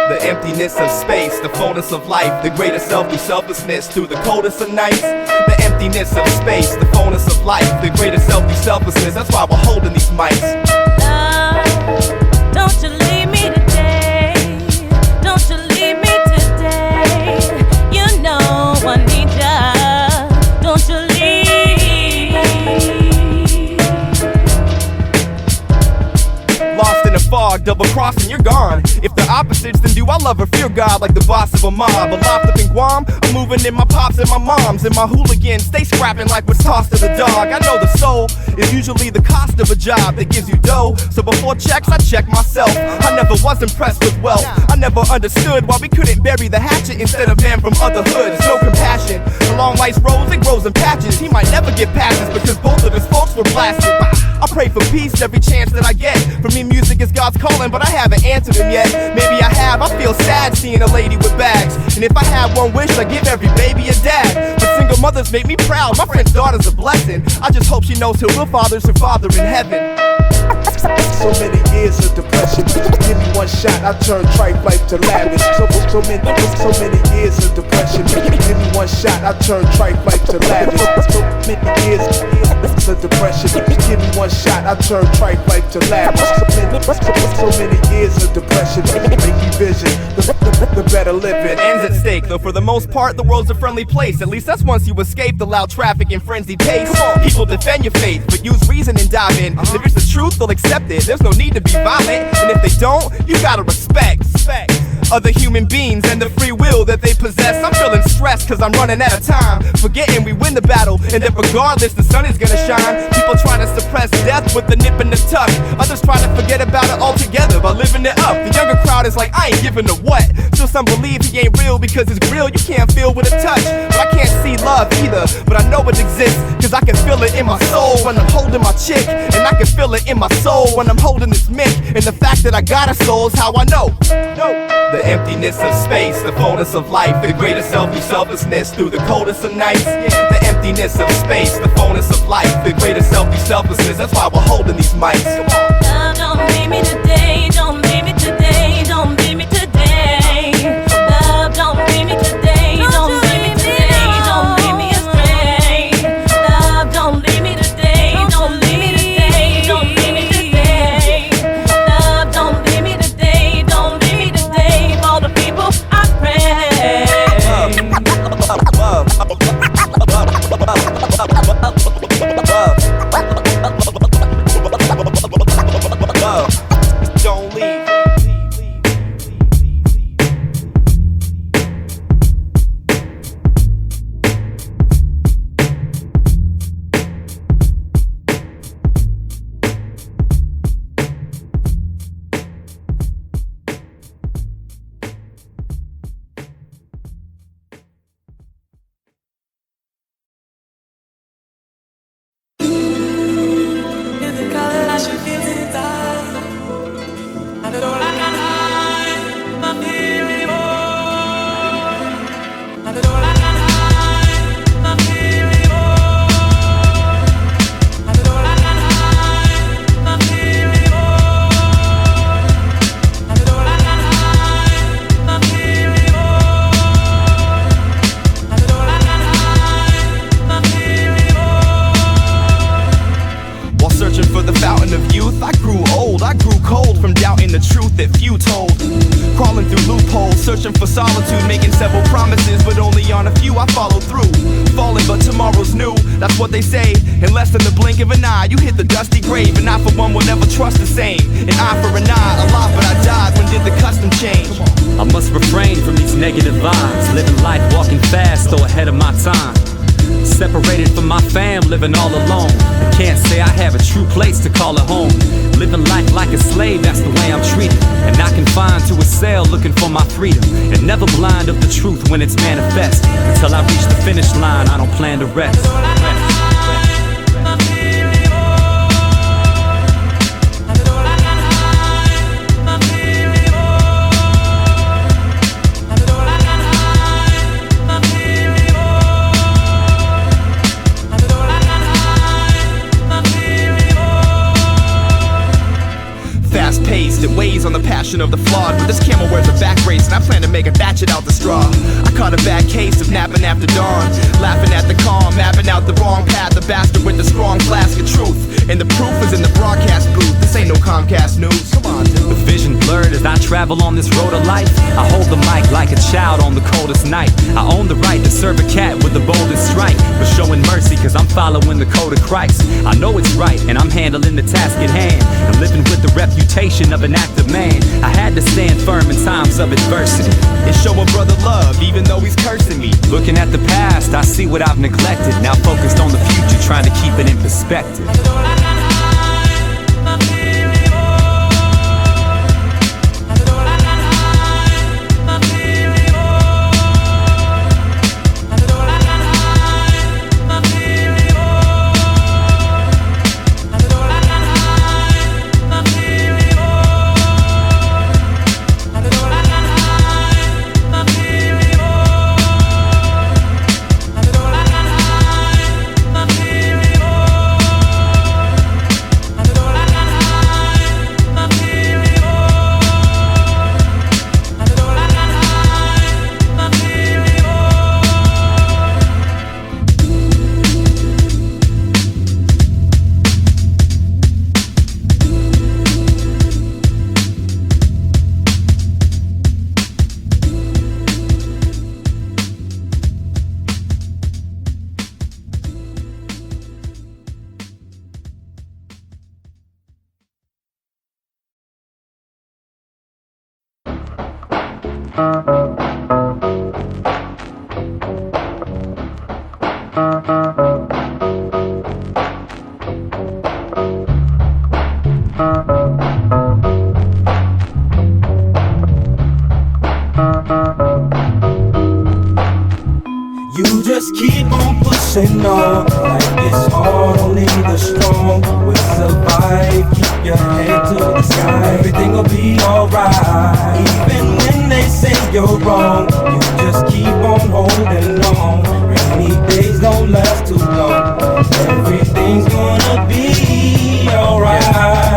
The emptiness of space, the fullness of life, the greatest self through selflessness through the coldest of nights. The emptiness of space, the fullness of life, the greatest self through selflessness. That's why we're holding these mics. Love, don't you leave me today. Don't you leave me today. You know I need ya. Don't you leave. Lost in a fog, double crossing, you're gone. If the opposites, then do I love or fear God like the boss of a mob? Aloft up in Guam, I'm moving in my pops and my moms and my hooligans. Stay scrapping like what's tossed to the dog. I know the soul is usually the cost of a job that gives you dough. So before checks, I check myself. I never was impressed with wealth. I never understood why we couldn't bury the hatchet instead of man from other hoods. No compassion. Along life's roads, it grows in patches. He might never get passes because both of his folks were blasted. I pray for peace every chance that I get. For me, music is God's calling, but I haven't answered him yet. Maybe I have, I feel sad seeing a lady with bags. And if I had one wish, I'd give every baby a dad. But single mothers make me proud, my friend's daughter's a blessing. I just hope she knows her real father's her father in heaven. So many years of depression. Give me one shot, I turn trite life to lavish. So many years of depression. Give me one shot, I turn trite life to lavish. So many years of depression. Give me one shot, I turn trite life to lavish. So many years of depression. Make me vision the better living. Ends at stake, though for the most part the world's a friendly place. At least that's once you escape the loud traffic and frenzied pace. People defend your faith, but use reason and dive in. If it's the truth, they'll accept it. There's no need to be violent, and if they don't, you gotta respect other human beings and the free will that they possess. I'm feeling stressed cause I'm running out of time, forgetting we win the battle and that regardless the sun is gonna shine. People try to suppress death with the nip and the tuck. Others try to forget about it altogether by living it up. The younger crowd is like, I ain't giving a what. Still some believe he ain't real because his grill you can't feel with a touch. But I can't see love either, but I know it exists cause I can feel it in my soul when I'm holding my chick. And I can feel it in my soul when I'm holding this mic. And the fact that I got a soul is how I know. The emptiness of space, the fullness of life, the greatest self through selflessness through the coldest of nights. The emptiness of space, the fullness of life, the greatest self through selflessness. That's why we're holding these mics. Love, don't leave me today. Don't leave me today. Don't leave me today. Love, don't leave me today. Don't leave me today. Don't leave me astray. Love, don't leave me today. Don't leave me today. Don't leave me today. Love, don't leave me today. Don't leave me today. For the people I pray. Don't leave. Searching for solitude, making several promises, but only on a few I follow through. Falling, but tomorrow's new, that's what they say. In less than the blink of an eye, you hit the dusty grave. And I for one will never trust the same. An eye for an eye, alive but I died. When did the custom change? I must refrain from these negative vibes. Living life walking fast, so ahead of my time. Separated from my fam, living all alone. I can't say I have a true place to call it home. Living life like a slave, that's the way I'm treated. And not confined to a cell, looking for my freedom. And never blind of the truth when it's manifest. Until I reach the finish line, I don't plan to rest. fast paced, it weighs on the passion of the flawed. But this camel wears a back brace, and I plan to make a batch it out the straw. I caught a bad case of napping after dawn, laughing at the calm, mapping out the wrong path. The bastard with the strong flask of truth, and the proof is in the broadcast booth. This ain't no Comcast news. Come on, dude. The vision blurred as I travel on this road of life. I hold the mic like a child on the coldest night. I own the right to serve a cat with the boldest strike, but showing mercy cause I'm following the code of Christ. I know it's right and I'm handling the task at hand, and living with the reputation of an active man. I had to stand firm in times of adversity And show a brother love even though he's cursing me. Looking at the past, I see what I've neglected. Now focused on the future, trying to keep it in perspective. You just keep on pushing on, like it's hard, only the strong will survive. Keep your head to the sky, everything will be alright. Even when they say you're wrong, you just keep on holding on. Rainy days don't last too long, everything's gonna be alright.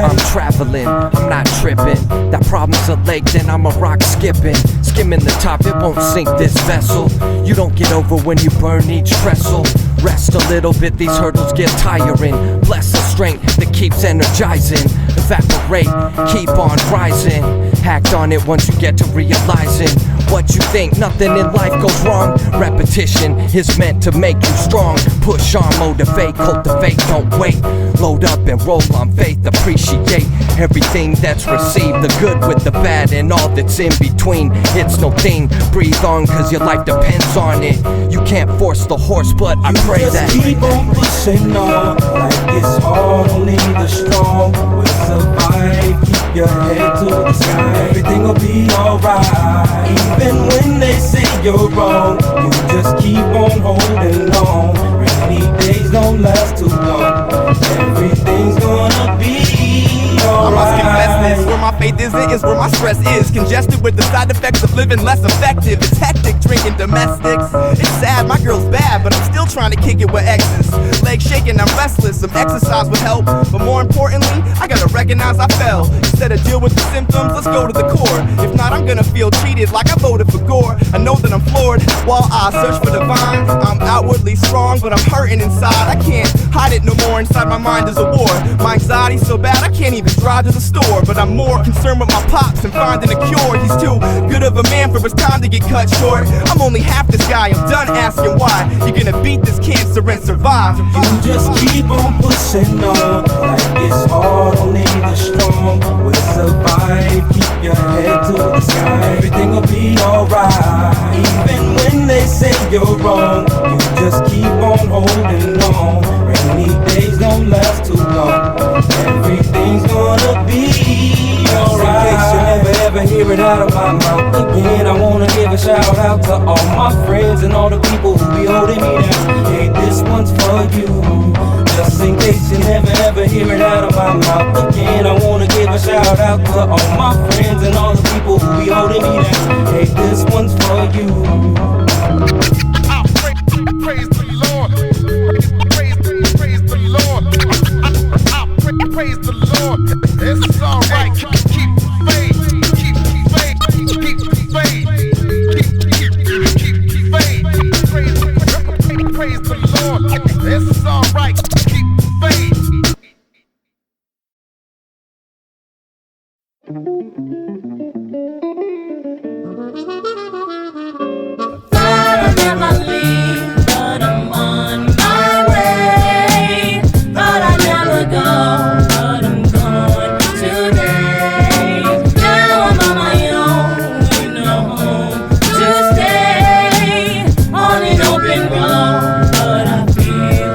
I'm traveling, I'm not tripping. That problem's a lake, then I'm a rock skipping. Skimming the top, it won't sink this vessel. You don't get over when you burn each trestle. Rest a little bit, these hurdles get tiring. Bless the strength that keeps energizing. Evaporate, keep on rising. Act on it once you get to realizing what you think, nothing in life goes wrong. Repetition is meant to make you strong. Push on, motivate, cultivate, don't wait. Load up and roll on faith, appreciate everything that's received, the good with the bad and all that's in between. It's no thing, breathe on cause your life depends on it. You can't force the horse, but I pray just that keep on pushing on, like it's hard, only the strong will survive. Keep your head to the sky, everything will be alright. Even when they say you're wrong, you just keep on holding on. Rainy days don't last too long, everything's gonna be I must confess this, alright. where my faith isn't is where my stress is. Congested with the side effects of living less effective. It's hectic drinking domestics. It's sad, my girl's bad, but I'm still trying to kick it with exes. Legs shaking, I'm restless, some exercise would help. But more importantly, I gotta recognize I fell. Instead of deal with the symptoms, let's go to the core. If not, I'm gonna feel cheated like I voted for Gore. I know that I'm floored while I search for divine. I'm outwardly strong, but I'm hurting inside. I can't hide it no more, inside my mind is a war. My anxiety's so bad I can't even drive to the store. But I'm more concerned with my pops and finding a cure. He's too good of a man for his time to get cut short. I'm only half this guy, I'm done asking why. You're gonna beat this cancer and survive. You just keep on pushing on, like it's hard, only the strong will survive. Keep your head to the sky, everything will be alright. Even when they say you're wrong, you just keep on holding on. Rainy days don't last too long, everything's gonna be alright. In case you never ever hear it out of my mouth again, I wanna give a shout out to all my friends and all the people who be holding me down. Hey, this one's for you. Just in case you never ever hear it out of my mouth again, I wanna give a shout out to all my friends and all the people who be holding me down. Hey, this one's for you. Praise the Lord. Praise the Lord. Praise the Lord. It's alright. Keep faith. Keep faith. Keep faith. Keep faith. Praise the Lord. It's alright. Keep faith. Thought I'd never leave, but I'm on my way. Thought I'd never go, but I'm gone today. Now I'm on my own, with no home to stay. On an open road, but I feel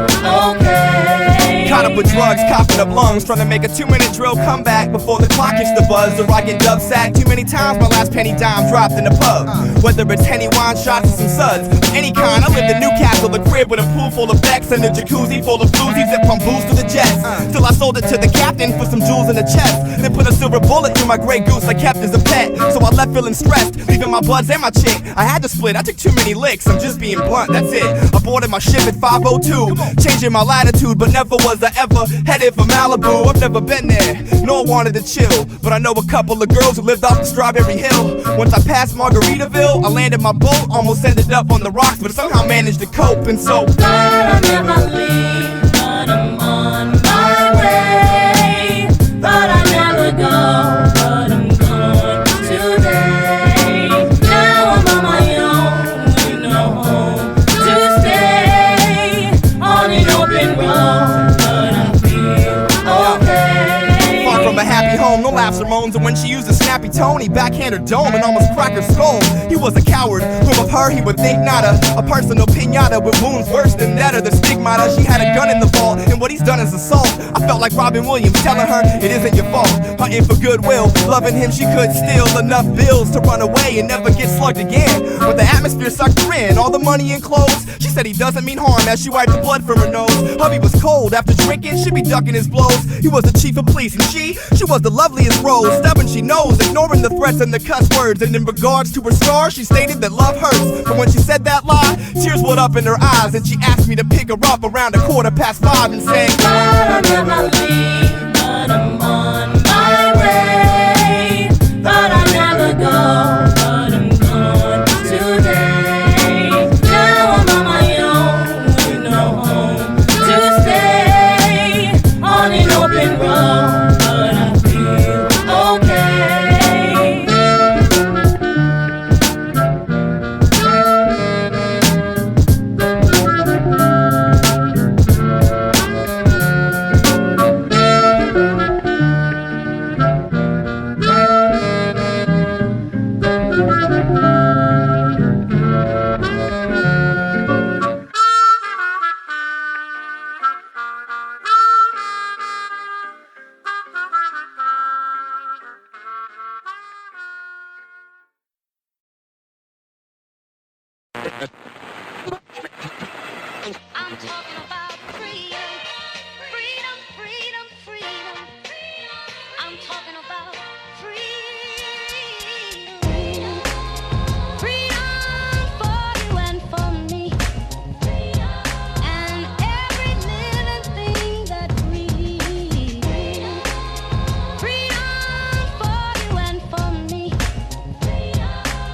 okay. Caught up with drugs, coughing up lungs, trying to make a 2-minute drill comeback before the clock hits the buzz, or I get dub sacked. Too many times my last penny dime dropped in the pub. Whether it's Henny wine shots or some suds, any kind. I lived in Newcastle, the crib with a pool full of Becks and a jacuzzi full of floozies that pump booze to the jets. Till I sold it to the captain for some jewels in the chest, then put a silver bullet through my gray goose I kept as a pet. So I left feeling stressed, leaving my buds and my chick. I had to split, I took too many licks, I'm just being blunt, that's it. I boarded my ship at 5:02, changing my latitude, but never was I ever headed for Malibu. I've never been there, nor wanted to chill, but I know a couple of girls who lived off the Strawberry Hill. Once I passed Margaritaville, I landed my boat, almost ended up on the rocks, but somehow managed to cope, and so Thought I'd never leave, but I'm on my way. Thought I'd never go, but I'm gone today. Now I'm on my own, with no home to stay. On an open road, but I feel okay. far from a happy home, no laughs or moans. And when she used a snappy tone, he backhand her dome and almost cracked her skull. He was a coward, whom of her he would think nada. A personal pinata with wounds worse than that of the stigmata. She had a gun in the vault, and what he's done is assault. I felt like Robin Williams telling her it isn't your fault. Hunting for goodwill, loving him she could steal enough bills to run away and never get slugged again. But the atmosphere sucked her in, all the money and clothes. She said he doesn't mean harm as she wiped the blood from her nose. Hubby was cold, after drinking she'd be ducking his blows. He was the chief of police and she was the loveliest rose. Stubborn she knows, ignoring the threats and the cuss words. And in regards to her scars, she stated that love hurts. But when she said that lie, tears welled up in her eyes, and she asked me to pick her up around 5:15 and sang, Thought I'd never leave, but I'm on my way. Thought I'd never go, but I'm gone today. Now I'm on my own, with no home to stay. On an open road, but I feel okay. I'm talking about freedom, freedom, freedom, freedom. I'm talking about freedom, freedom for you and for me, and every living thing that breathes. Freedom for you and for me,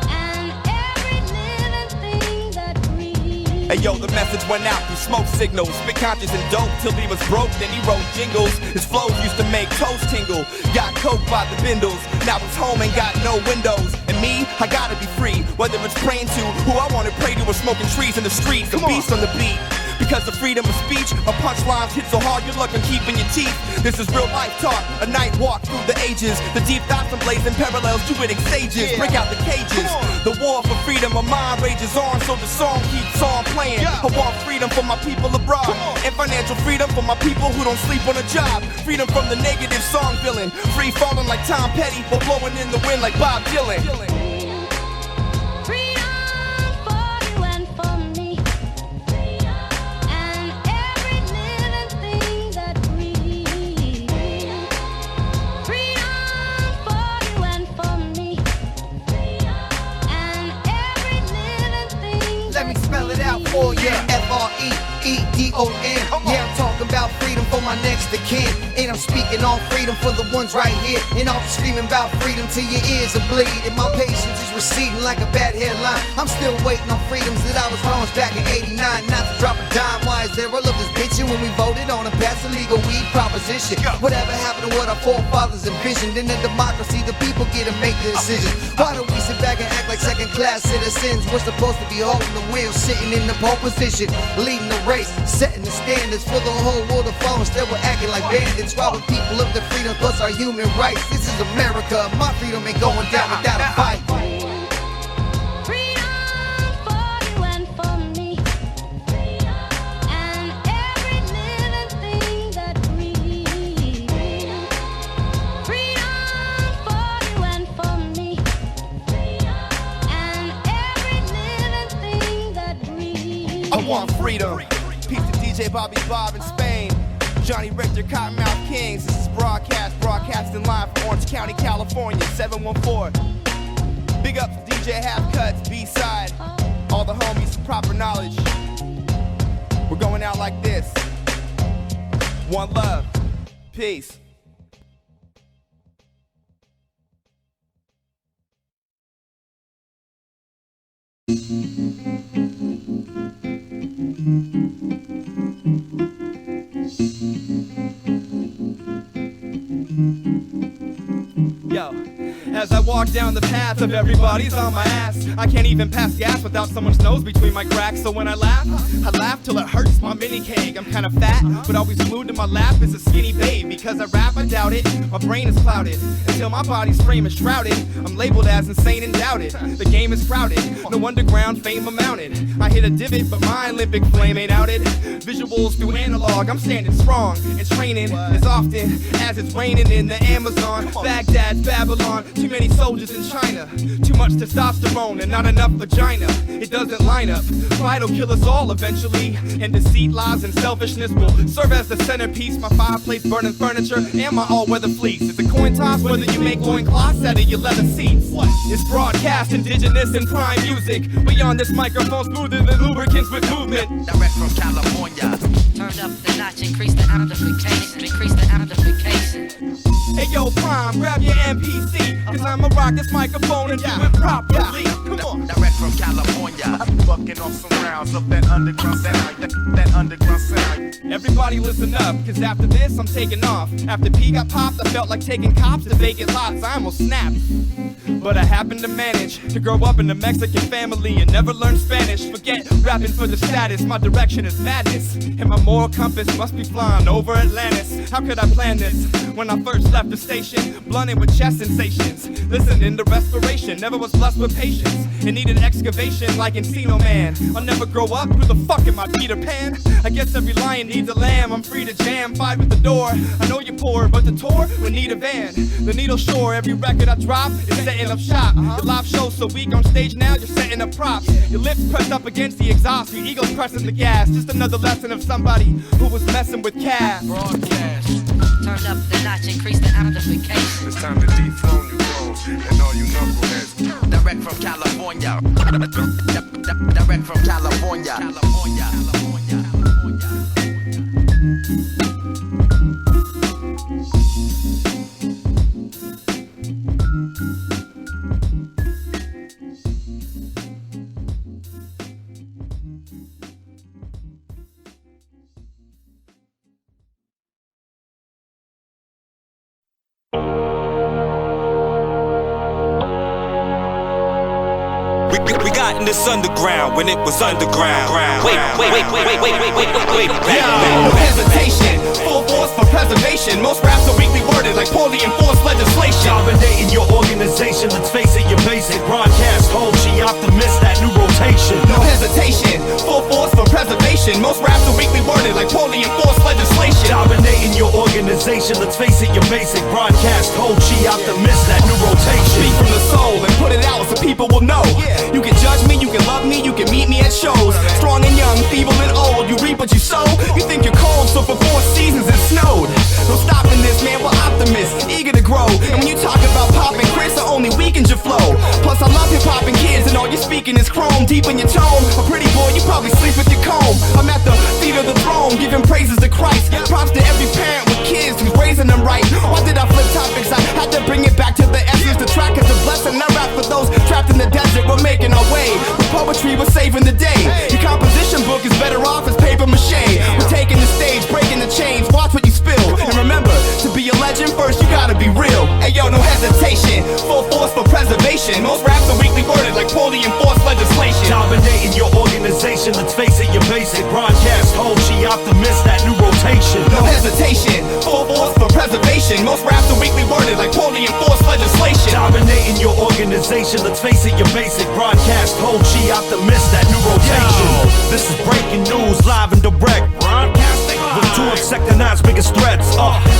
and every living thing that breathes. Hey yo, the message went out through smoke signals. Spit conscious and dope till he was broke, then he wrote jingles. His flows used to make toes tingle. Got coke by the bindles, now he's home and got no windows. And me, I gotta be free, whether it's praying to who I wanna pray to or smoking trees in the streets. A beast on the beat. Because of freedom of speech, my punchlines hit so hard you're lucky keeping your teeth. This is real life talk, a night walk through the ages. The deep thoughts and blazing parallels, druidic sages. Break out the cages. The war for freedom of mind rages on, so the song keeps on playing. I want freedom for my people abroad, and financial freedom for my people who don't sleep on a job. Freedom from the negative song villain, free falling like Tom Petty, but blowing in the wind like Bob Dylan. Freedom for you and for me, and every living thing that breathes. Freedom for you and for me, and every living thing. Let me spell it out for you. Freedom. Yeah, I'm talking about freedom for my next of kin. And I'm speaking on freedom for the ones right here. And I'll be screaming about freedom till your ears are bleed. And my patience is receding like a bad headline. I'm still waiting on freedoms that I was promised back in '89. Not to drop a dime, why is there all of this bitching when we voted on a pass illegal weed proposition? Whatever happened to what our forefathers envisioned? In a democracy, the people get to make the decisions. Why do we sit back and act like second-class citizens? We're supposed to be holding the wheel, sitting in the pole position, leading the race, setting the standards for the whole world to follow. Instead, we're acting like bandits, robbing people of their freedom plus our human rights. This is America. My freedom ain't going down without a fight. I want freedom. Peace to DJ Bobby Bob in Spain. Johnny Richter, Cottonmouth Kings. This is Brawdcast, broadcasting live from Orange County, California, 714. Big up to DJ Half Cuts, B-side. All the homies with proper knowledge. We're going out like this. One love. Peace. Yo, as I walk down the path of everybody's on my ass, I can't even pass gas without someone's nose between my cracks. So when I laugh till it hurts my mini cake. I'm kinda fat, but always glued to my lap is a skinny babe. Because I rap, I doubt it, my brain is clouded. Until my body's frame is shrouded, I'm labeled as insane and doubted. The game is crowded, no underground fame amounted. I hit a divot, but my Olympic flame ain't outed. Visuals through analog, I'm standing strong. And training as often as it's raining in the Amazon. Baghdad, Babylon, too many soldiers in China. Too much testosterone and not enough vagina. It doesn't line up, pride'll kill us all eventually. And deceit, lies, and selfishness will serve as the centerpiece. My fireplace burning furniture and my all-weather fleece. It's a coin toss whether you make loincloths out of your leather seats. It's Brawdcast, indigenous and prime music. Beyond this microphone, smoother than lubricants with movement. Direct from California. Turn up the notch, increase the amplification, increase the amplification. Hey yo, Prime, grab your MPC, cause I'ma rock this microphone and do it properly. Come on. Direct from California. Bucking off some rounds of that underground sound, that underground sound. Everybody listen up, cause after this I'm taking off. After P got popped, I felt like taking cops to vacant lots. I almost snapped. But I happened to manage to grow up in a Mexican family and never learn Spanish. Forget rapping for the status, my direction is madness. And my moral compass must be flying over Atlantis. How could I plan this when I first left the station? Blunted with chest sensations, listening to respiration. Never was blessed with patience, it needed excavation like Encino Man. I'll never grow up, who the fuck am I, Peter Pan? I guess every lion needs a lamb, I'm free to jam, fight with the door. I know you're poor, but the tour would need a van. The needle shore, every record I drop is setting up shop. Your live show's so weak on stage now, you're setting up props. Your lips pressed up against the exhaust, your ego's pressing the gas. Just another lesson of somebody who was messing with cash. Broadcast. Turn up the notch, increase the amplification. It's time to dethrone you bros and all you knuckleheads. Direct from California. Direct from California. California. We got in this underground when it was underground. Wait. No hesitation, full force for preservation. Most raps are weakly worded like poorly enforced legislation. Dominating your organization, let's face it, you're basic. Broadcast, home, she optimist, that new rotation. No hesitation, full force for preservation. Most raps are weakly worded like poorly enforced legislation. Dominating your organization, let's face it, you're basic. Broadcast, home, she optimist, that new rotation. Speak from the soul and put it out so people will know. You can judge me, you can love me, you can meet me at shows. Strong and young, feeble and old, you reap what you sow. You think you're cold, so for 4 seasons it snowed. No stopping this, man, we're optimists, eager to grow. And when you talk about Pop and Chris, it only weakens your flow. Plus I love hip-hop and kids, and all you're speaking is chrome. Deep in your tone, a pretty boy, you probably sleep with your comb. I'm at the feet of the throne, giving praises to Christ. Props to every parent with kids who's raising legend, first you gotta be real. Hey yo, no hesitation, full force for preservation. Most raps are weakly worded like poorly enforced legislation. Dominating your organization, let's face it, you're basic. Broadcast, hold she optimist, that new rotation. No hesitation, full force for preservation. Most raps are weakly worded like poorly enforced legislation. Dominating your organization, let's face it, you're basic. Broadcast, hold she optimist, that new rotation. This is breaking news, live and direct. Broadcasting live. With two of Sector 9's biggest threats.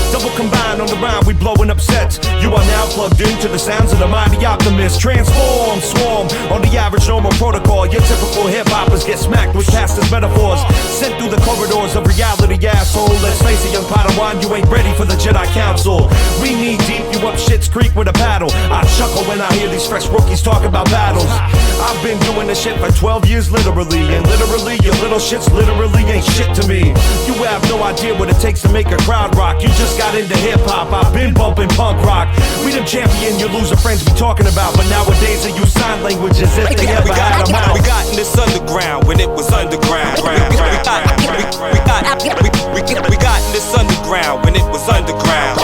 Double combined on the rhyme, we blowing up sets. You are now plugged into the sounds of the mighty optimist. Transform, swarm on the average normal protocol. Your typical hip-hoppers get smacked with pastors' metaphors. Sent through the corridors of reality, asshole. Let's face it, young Padawan, you ain't ready for the Jedi Council. We knee deep, you up Shit's Creek with a paddle. I chuckle when I hear these fresh rookies talk about battles. I've been doing this shit for 12 years literally. And literally, your little shits literally ain't shit to me. You have no idea what it takes to make a crowd rock. You just got into hip-hop, I've been bumping punk rock. We them champion, your loser friends be talking about. But nowadays they use sign language as if they ever had them out. We got in this underground when it was underground. We got in this underground when it was underground.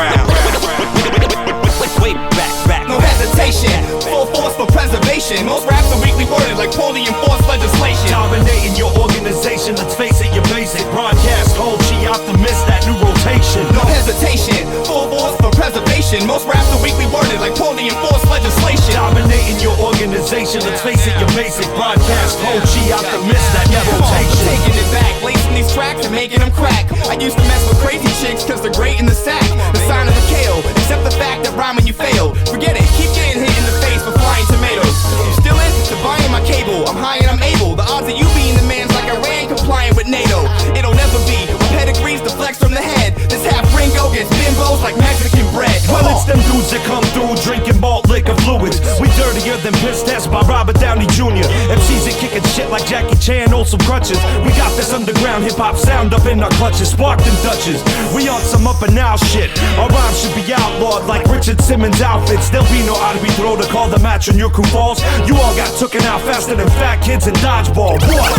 Way back. No hesitation, full force for preservation. Most raps are weakly worded like poorly enforced legislation. Dominating your organization, let's face it, you're basic. Broadcast, hold she optimist, that new rotation. No hesitation, full force for preservation. Most raps are weakly worded like poorly enforced legislation. Dominating your organization, let's face it, you're basic. Broadcast, hold she optimist, that new rotation. Taking it back, lacing these tracks and making them crack. I used to mess with crazy chicks cause they're great in the sack. The sign of the KO, except the fact that rhyming you fail. Forget it, keep getting hit in the face for flying tomatoes. I'm still in, dividing my cable. I'm high and I'm able. The odds of you being the man's like Iran compliant with NATO. It'll never be. My pedigree's the flex from the head. This half Ringo gets bimbos like Mexican bread. Well, it's them dudes that come through drinking malt liquor fluids. We dirtier than piss tests by Robert Downey Jr. MCs that kicking shit like Jackie Chan, hold some crutches. We got this underground hip-hop sound up in our clutches. Sparked and Dutches. We on some up and now shit. Our rhymes should be outlawed like Richard Simmons outfits. There'll be no ought to be throw to call the match on your crew falls. You all got tooken out faster than fat kids in dodgeball. What?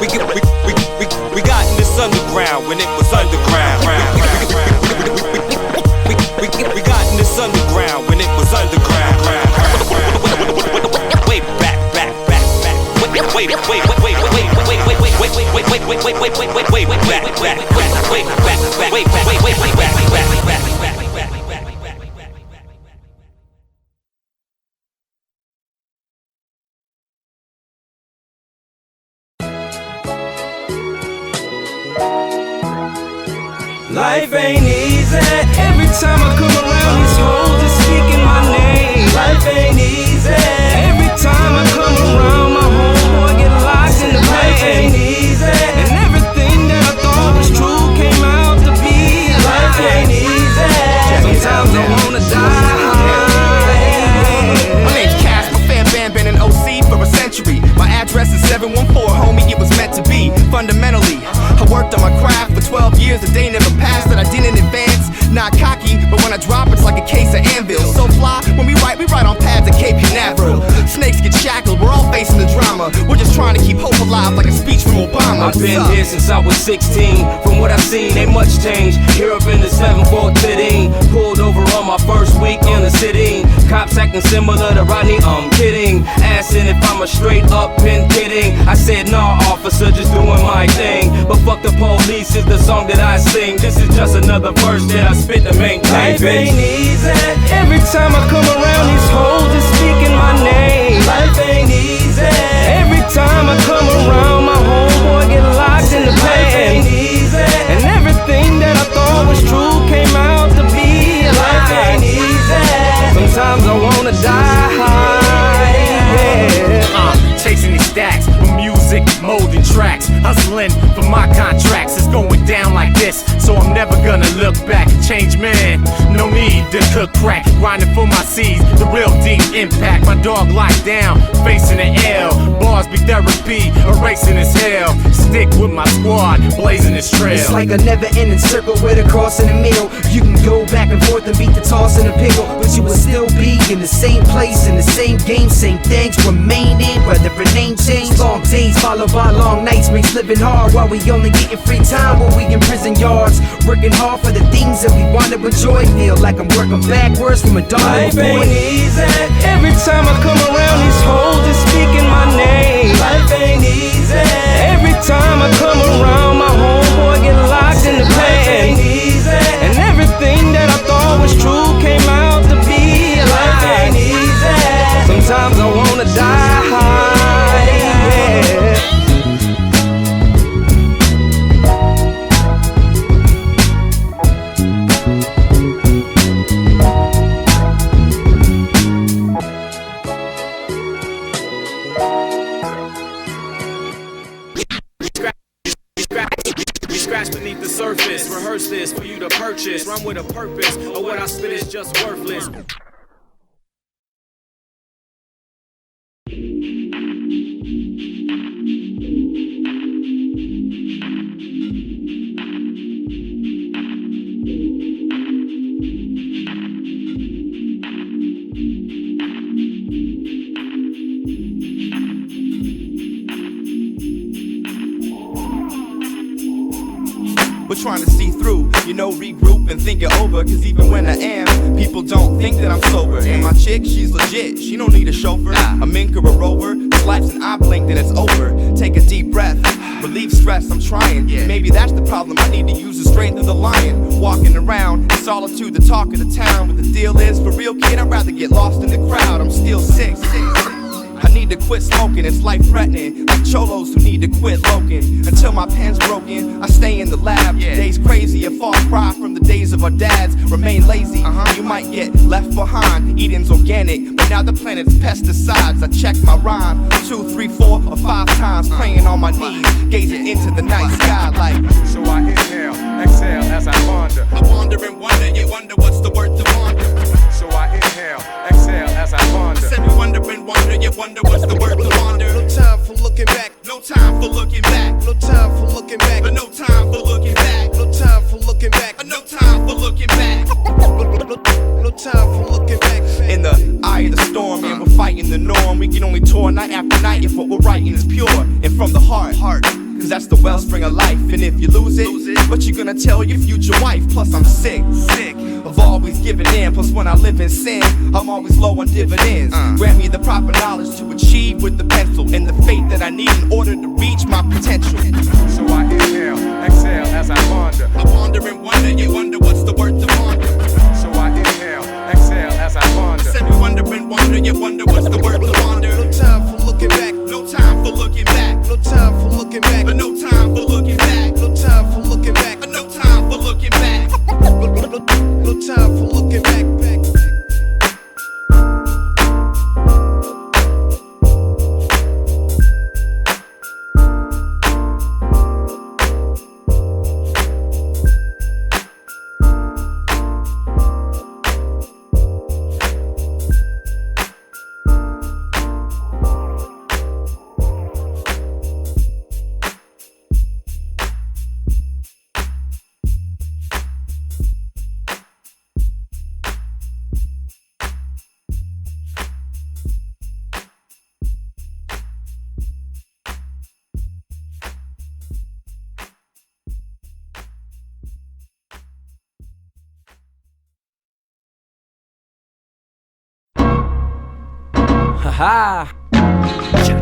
We got in this underground when it was underground. We got in this underground when it was underground. Way back. Life ain't easy. Every time I come around, these hoes are speaking my name. Life ain't easy. Every time I come around, my homeboy get locked in the pain. Life ain't easy. And everything that I thought was true came out to be a lie. Life ain't easy. Sometimes I wanna die. My name's Cash, my fan band been in OC for a century. My address is 714, homie, it was meant to be. Fundamentally, I worked on my craft for 12 years, a day never passed that I didn't advance. Not cocky, but when I drop it's like a case of Anvil. So fly, when we write on pads at Cape Canaveral. Snakes get shackled, we're all facing the drama. We're just trying to keep hope alive like a speech from Obama. I've been here since I was 16. From what I've seen, ain't much change. Here up in the 714, pulled over on my first week in the city. Cops acting similar to Rodney, I'm kidding. Asking if I'm a straight up pin kidding. I said, nah, officer, just doing my thing. But fuck the police is the song that I sing. This is just another verse that I spit to maintain. Life ain't easy. Every time I come around, these hoes are speaking my name. Life ain't easy. Every time I come around, my homeboy get locked in the pain. Life ain't easy. And everything that I thought was true came out to be a lie. Life ain't easy. Sometimes I wanna die. Chasing these stacks with music, molding tracks, hustling for my contracts. It's going down like this, so I'm never gonna look back and change, man. No need to cook crack, grinding for my seeds, the real deep impact. My dog locked down, facing the L. Bars be therapy, erasing his hell. Stick with my squad, blazing this trail. It's like a never-ending circle with a cross in the middle. You can go back and forth and beat the tossing a pickle, but you will still be in the same place, in the same game, same things remaining, whether a name change. Long days followed by long nights makes living hard, while we only getting free time when we in prison yards. Working hard for the things that we wanted with joy. Feel like I'm working backwards from a dog. Life ain't easy. Every time I come around, these hoes is speaking my name. Life ain't easy. Every time I come around, my homeboy get locked in the pan. Life ain't easy. And everything that I thought was true came out to be a lie. Life ain't easy. Sometimes I wanna die. Yeah. Beneath the surface, rehearse this for you to purchase. Run with a purpose, or what I spit is just worthless. We're trying to see through, regroup and think it over. Cause even when I am, people don't think that I'm sober. And my chick, she's legit, she don't need a chauffeur. A mink or a rover, this life's an eye blink, then it's over. Take a deep breath, relieve stress, I'm trying. Maybe that's the problem, I need to use the strength of the lion. Walking around, in solitude, the talk of the town. But the deal is, for real kid, I'd rather get lost in the crowd. I'm still sick. I need to quit smoking, it's life-threatening. Like cholos who need to quit loking. Until my pen's broken, I stay in the lab. Days crazy, a far cry from the days of our dads. Remain lazy, you might get left behind. Eating's organic, but now the planet's pesticides. I check my rhyme 2, 3, 4, or 5 times. Praying on my knees, gazing into the night sky like. So I inhale, exhale as I ponder. I wander and wonder, you wonder what's the word to wander. So I inhale, exhale as I ponder. Said we wonder and wonder, you wonder what's the word to wander. No time for looking back. No time for looking back. No time for looking back. But no time for looking back. No time for looking back. No time for looking back. No time for looking back. In the eye of the storm, and we're fighting the norm. We can only tour night after night if what we're writing is pure and from the heart. Cause that's the wellspring of life. And if you lose it, what you gonna tell your future wife? Plus I'm sick of always giving in. Plus when I live in sin, I'm always low on dividends. Grant me the proper knowledge to achieve with the pencil, and the faith that I need in order to reach my potential. So I inhale, exhale as I ponder. I wander and wonder, you wonder what's the word to wander. So I inhale, exhale as I ponder. Said we wonder and wonder, you wonder what's the word to wander. No time for looking back. No time for looking back. No time for looking back. But no time for looking back. No time for looking back. No time for looking back. No time for looking back. Ha!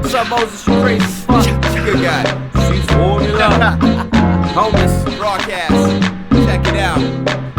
What's up, Moses? You crazy as fuck. Good guy. She's warming up. Homeless. Brawdcast. Check it out.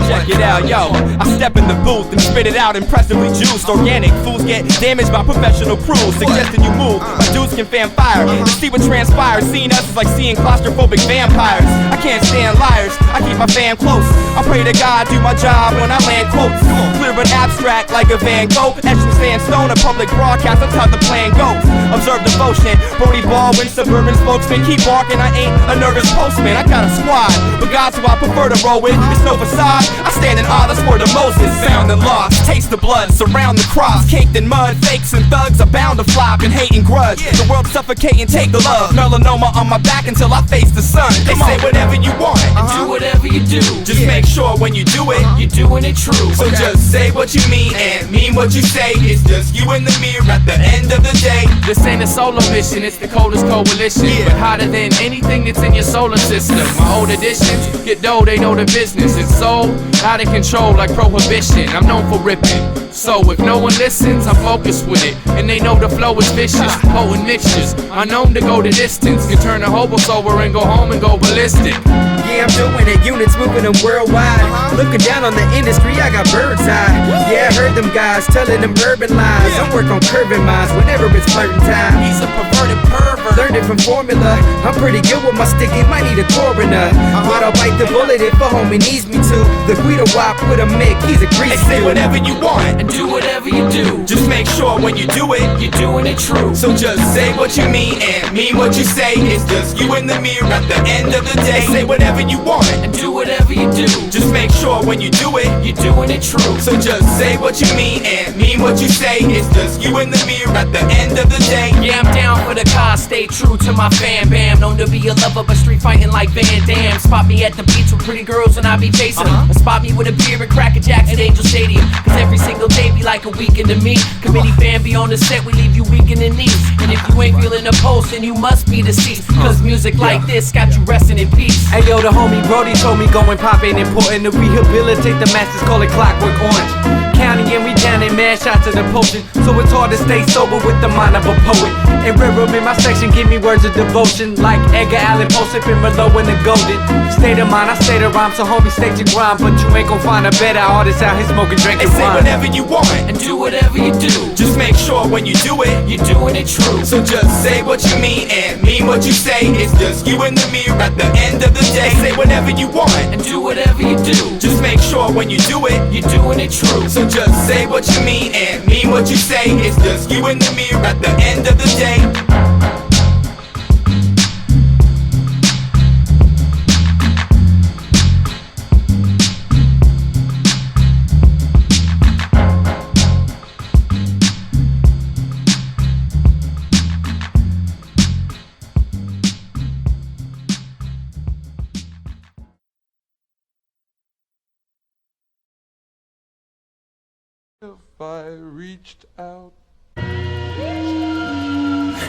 Check it out, yo. I step in the booth and spit it out impressively juiced. Organic fools get damaged by professional crews, suggesting you move. My dudes can fan fire to see what transpires. Seeing us is like seeing claustrophobic vampires. I can't stand liars, I keep my fam close. I pray to God, do my job when I land quotes. Clear but absent abstract like a Van Gogh. Etched in sandstone, a public broadcast, that's how the plan goes. Observe devotion, Brody Baldwin, suburban spokesman. Keep barking, I ain't a nervous postman. I got a squad, but God's who I prefer to roll with. It's no facade, I stand in awe, that's word of Moses. Found and lost, taste the blood, surround the cross. Caked in mud, fakes and thugs are bound to flop and hate and grudge. The world suffocating, take the love. Melanoma on my back until I face the sun. They say whatever you want, and do whatever you do. Just make sure when you do it, you're doing it true. So just say what you mean and mean what you say. It's just you in the mirror at the end of the day. This ain't a solo mission, it's the coldest coalition, but hotter than anything that's in your solar system. My old editions get dough, they know the business. It's so out of control like prohibition. I'm known for ripping, so if no one listens, I'm focused with it. And they know the flow is vicious, potent mixtures are known to go the distance. Can turn a hobo sober and go home and go ballistic. Yeah, I'm doing it, units moving them worldwide. Looking down on the industry, I got bird's eye. Yeah, I heard them guys telling them urban lies. I'm working on curving minds whenever it's flirting time. He's a perverted pervert. Learned it from formula. I'm pretty good with my stick, it might need a coroner. But I'll bite the bullet if a homie needs me to. The Guido wop with a Mick, he's a grease. They say whatever you want and do whatever you do. Just make sure when you do it, you're doing it true. So just say what you mean and mean what you say. It's just you in the mirror at the end of the day. Say whatever you want and do whatever you do. Just make sure when you do it, you're doing it true. So just say what you mean and mean what you say. It's just you in the mirror at the end of the day. Yeah, I'm down for the cause, stay true to my fan bam. Known to be a lover, but street fighting like Van Damme. Spot me at the beach with pretty girls and I be chasing them. Or spot me with a beer and Cracker Jacks at Angel Stadium. Cause every single day be like a weekend to me. Committee fan be on the set, we leave you weak in the knees. And if you ain't feeling the pulse, then you must be deceased. Cause music like this got you resting in peace. Hey yo, the homie Brody told me go and pop ain't important. To rehabilitate the masses, call it Clockwork Orange. County and we down in mad shots of the potion. So it's hard to stay sober with the mind of a poet. And rare room in my section give me words of devotion. Like Edgar Allan Poe sipping Merlot in the golden. State of mind, I stay the rhyme, so homie state your grind. But you ain't gon' find a better artist out here smoking, drinking wine. Say whatever you want and do whatever you do. Just make sure when you do it, you're doing it true. So just say what you mean and mean what you say. It's just you in the mirror at the end of the day. Say whatever you want and do whatever you do. Just make sure when you do it, you're doing it true. So just say what you mean and mean what you say. It's just you in the mirror at the end of the day. If I reached out.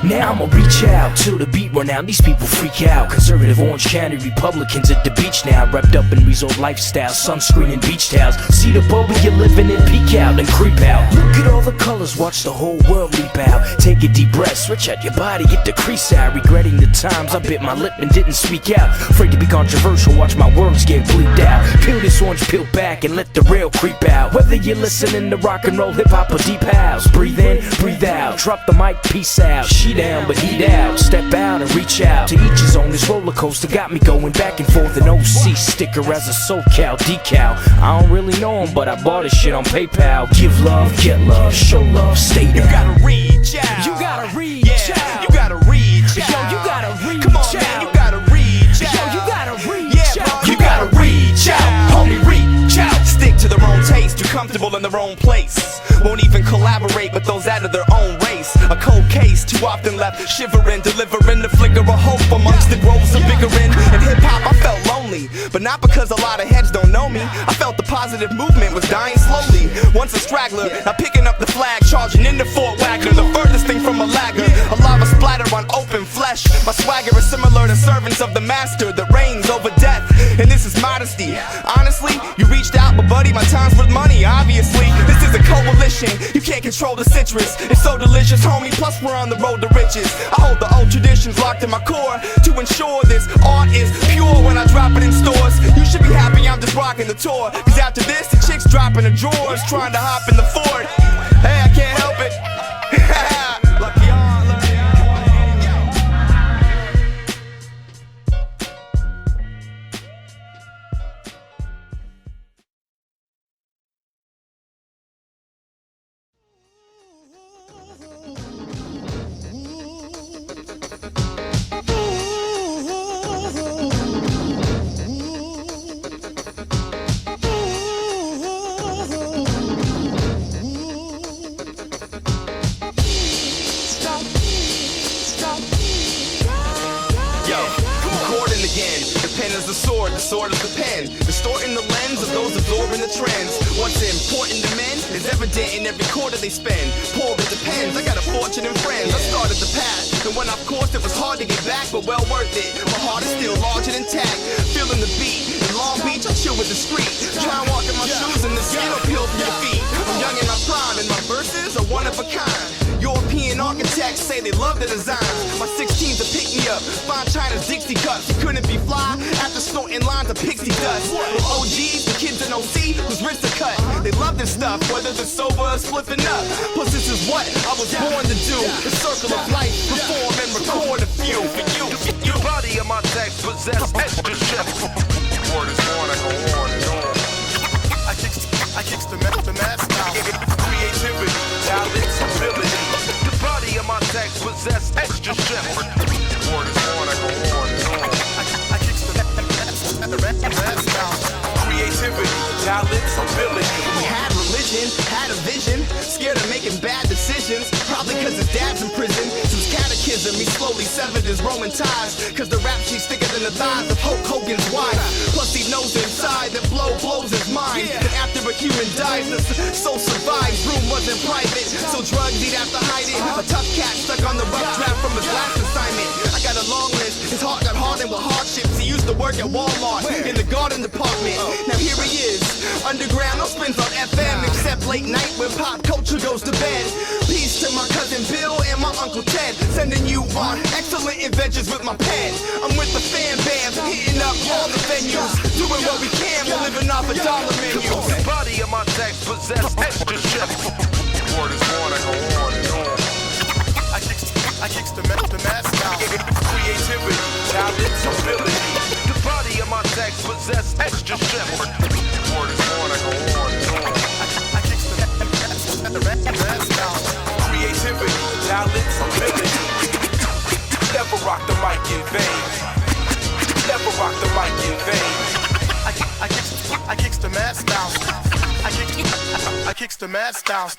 Now I'ma reach out till the beat run out. These people freak out. Conservative Orange County Republicans at the beach now, wrapped up in resort lifestyle, sunscreen and beach towels. See the bubble you're living in, peek out and creep out. Look at all the colors, watch the whole world leap out. Take a deep breath, stretch out your body, get the crease out. Regretting the times I bit my lip and didn't speak out. Afraid to be controversial, watch my words get bleeped out. Peel this orange peel back and let the rail creep out. Whether you're listening to rock and roll, hip hop or deep house, breathe in, breathe out. Drop the mic, peace out. She down, but heat out. Step out and reach out. To each his own. This roller coaster got me going back and forth. An OC sticker as a SoCal decal. I don't really know him, but I bought his shit on PayPal. Give love, get love, show love, stay down. You gotta reach out. You gotta reach out. You gotta reach out. Yo, you gotta reach out. Come on, man, you gotta reach out. Yo, you gotta reach out. You gotta reach out. Homie, reach out. Stick to their own taste. Too comfortable in their own place. Won't even collaborate with those out of their own race. A cold case, too often left shivering, delivering the flicker of hope amongst the groves of bickering. In hip-hop, I felt lonely, but not because a lot of heads don't know me. I felt the positive movement was dying slowly. Once a straggler, now picking up the flag, charging into Fort Wagner, the furthest thing from a lagger. A lava splatter on open flesh. My swagger is similar to servants of the master that reigns over death, and this is modesty. Honestly, you reached out, but buddy, my time's worth money. Obviously, this is a coalition. You can't control the citrus. It's so delicious, homie. Plus, we're on the road to riches. I hold the old traditions locked in my core to ensure this art is pure when I drop it in stores. You should be happy I'm just rocking the tour. Cause after this, the chicks dropping the drawers, trying to hop in the Ford. Hey, I can't help it. is the sword is the pen, distorting the lens of those absorbing the trends. What's important to men is evident in every quarter they spend. Poor it depends, I got a fortune and friends. I started the path, and when I've coursed it was hard to get back, but well worth it. My heart is still large and intact, feeling the beat. In Long Beach, I chill with the street. Try and walk in my shoes and the skin will peel from your feet. I'm young in my prime, and my verses are one of a kind. European architects say they love the design. My 16's a pick me up. Fine China's Dixie cups. You couldn't be fly after snorting lines of pixie dust. With OGs, the kids in OC whose wrists are cut. They love this stuff, whether they're sober or spliffing up. Plus, this is what I was born to do. The circle of life, perform and record a few for you. Your body of my text possess extra shit. Word is born, I go on and on. I kicks the mad style. Creativity, talents, ability. The body of my text possess extra shit. Word is born, I go on and on. I kicks the mad style. Creativity, talents, ability. We had religion, had a vision, scared of making bad decisions. Probably cause his dad's in prison. Since catechism, he slowly severed his Roman ties. Cause the rap sheet's thicker than the thighs of Hulk Hogan's wife. Plus he knows inside that blows his mind. And after a human dies, the soul survives. Room wasn't private, so drugs he'd have to hide it. A tough cat stuck on the rough draft from his last assignment. I got a long list, his heart got hardened with hardships. He used to work at Walmart in the garden department. Now here he is, underground, no spins on FM except late night when pop culture goes to bed. Peace to my cousin Bill and my Uncle Ted, sending you on excellent adventures with my pen. I'm with the fan band, hitting up all the venues, doing what we can, we're living off $1 menus. The body of my text possess extra shit. Word is born, I go on and on. I kicks the mad style. Creativity, talents, ability. The body of my text possess extra shit. Word is born, I go on and on. I kicks the mad style. Creativity, talents, ability. Never rock the mic in vain. Never rock the mic in vain. I kicks the mad style. I kicks the mad style.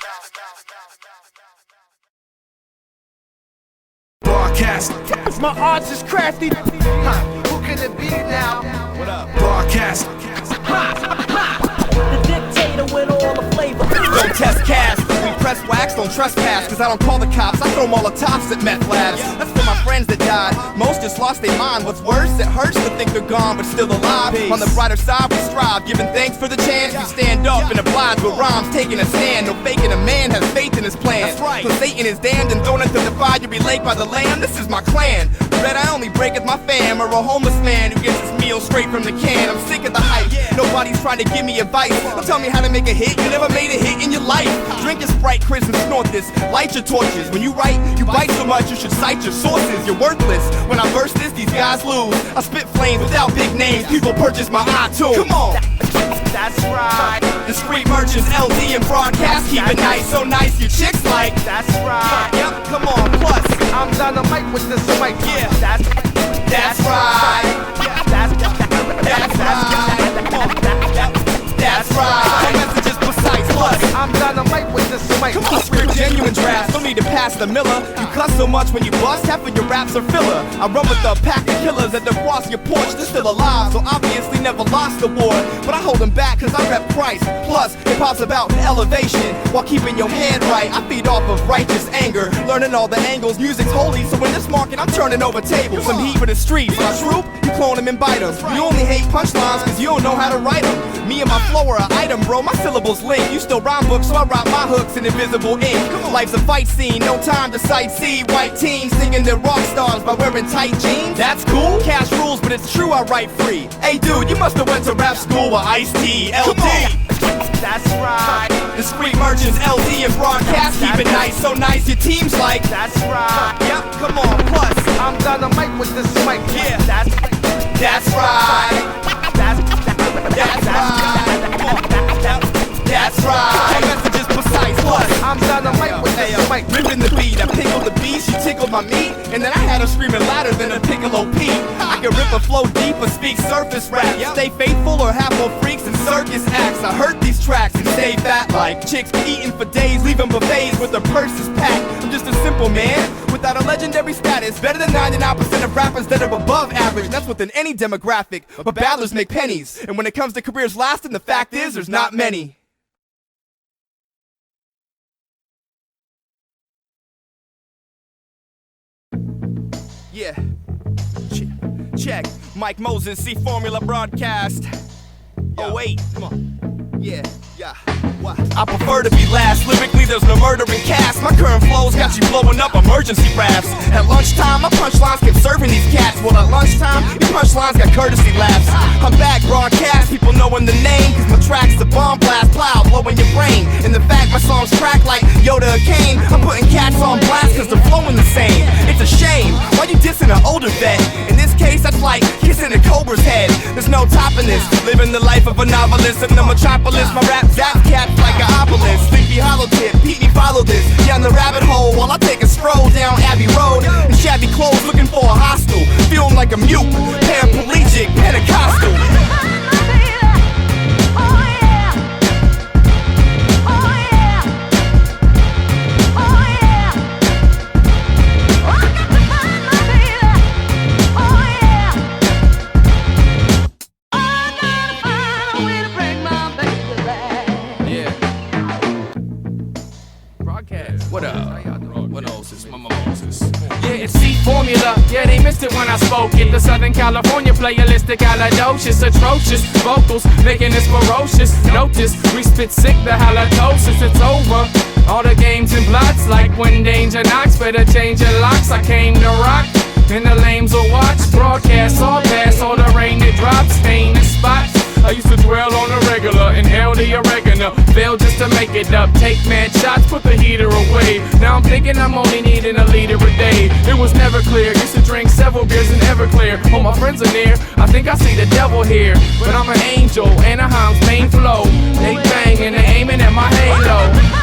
Brawdcast. My arts is crafty. Who can it be now? What up? Brawdcast. The dictator with all the flavor. Don't test cast, we press wax, don't trespass. Cause I don't call the cops, I throw Molotovs at meth labs. That's for my friends that died, most just lost their mind. What's worse, it hurts to think they're gone but still alive. On the brighter side we strive, giving thanks for the chance. We stand up and oblige with rhymes, taking a stand. No faking, a man has faith in his plan. So Satan is damned and thrown into the fiery lake by the lamb. This is my clan, bet I only break with my fam. Or a homeless man who gets his meal straight from the can. I'm sick of the hype, nobody's trying to give me advice. Don't tell me how to make a hit, you never made a hit in your life. Drink a Sprite, Chris, and snort this, light your torches. When you write, you bite so much you should cite your sources. You're worthless, when I burst this, these guys lose. I spit flames without big names, people purchase my iTunes. Come on! That's right. Discreet merchants, LD and Brawdcast, keep it nice, so nice your chicks like. That's right. Yep, come on, plus I'm dynamite with this mic. Yeah, that's right. That's right. My message is precise, plus I'm dynamite with this mic. Come on, we're genuine drafts, don't need to pass the Miller. You cuss so much when you bust, half of your raps are filler. I run with a pack of killers that across your porch, they're still alive, so obviously never lost the war. But I hold them back cause I rep Christ. Plus, hip-hop's about elevation while keeping your head right. I feed off of righteous anger, learning all the angles. Music's holy, so in this market I'm turning over tables. Some heat for the streets, my troop, you clone them and bite them. You only hate punchlines cause you don't know how to write them. Me and my flow are an item, bro, my syllables link. You still rhyme books, so I write my hooks in invisible ink. Life's a fight scene, no time to sightsee. White teens singing their rock stars by wearing tight jeans. That's cool, cash rules, but it's true I write free. Hey dude, you must have went to rap school with Ice-T, LD. That's right. Discreet merchants, LD and Brawdcast, keep it nice, so nice your team's like. That's right. Yep, come on, plus I'm dynamite with this mic. Yeah, that's right. That's right. My message is precise, plus I'm dynamite with this mic. Ripping the beat, I pickled the beast, you tickled my meat, and then I had her screaming louder than a Piccolo Pete. I can rip a flow deep or speak surface rap. Stay faithful or have more freaks and circus acts. I heard these tracks and stay fat like chicks eating for days, leaving buffets with their purses packed. I'm just a simple man without a legendary status. Better than 99% of rappers that are above average. And that's within any demographic, but battlers make pennies. And when it comes to careers lasting, the fact is there's not many. Yeah. Check. Mike Moses, C Formula Broadcast. Oh wait, come on. Yeah. What? I prefer to be last. Lyrically, there's no murdering cast. My current flows got you blowing up emergency raps. At lunchtime, my punchlines kept serving these cats. Well, at lunchtime, your punchlines got courtesy laughs. I'm back, broadcast, people knowing the name. Cause my track's the bomb blast, plow, blowing your brain. And the fact my songs crack like Yoda or Kane. I'm putting cats on blast cause they're flowing the same. It's a shame, why you dissing an older vet? In this case, that's like kissing a cobra's head. There's no topping this, living the life of a novelist in the metropolis. My rap zap cats like an obelisk. Sleepy Hollow tip, Pete me follow this. Down the rabbit hole while I take a stroll down Abbey Road. In shabby clothes looking for a hostel. Feeling like a mute, paraplegic, Pentecostal. What up? What else is Mama Moses? Yeah, it's C Formula. Yeah, they missed it when I spoke it. The Southern California playalistic halitosis, atrocious vocals making this ferocious. Notice we spit sick the halitosis. It's over. All the games and blots like when danger knocks. Better change your locks. I came to rock. And the lames will watch. Broadcast all pass. All the rain that drops. Stain the spots. I used to dwell on the regular, inhale the oregano, fail just to make it up, take mad shots, put the heater away. Now I'm thinking I'm only needing a liter a day. It was never clear, used to drink several beers in Everclear. All my friends are near, I think I see the devil here. But I'm an angel, Anaheim's main flow. They bang and they aiming at my halo.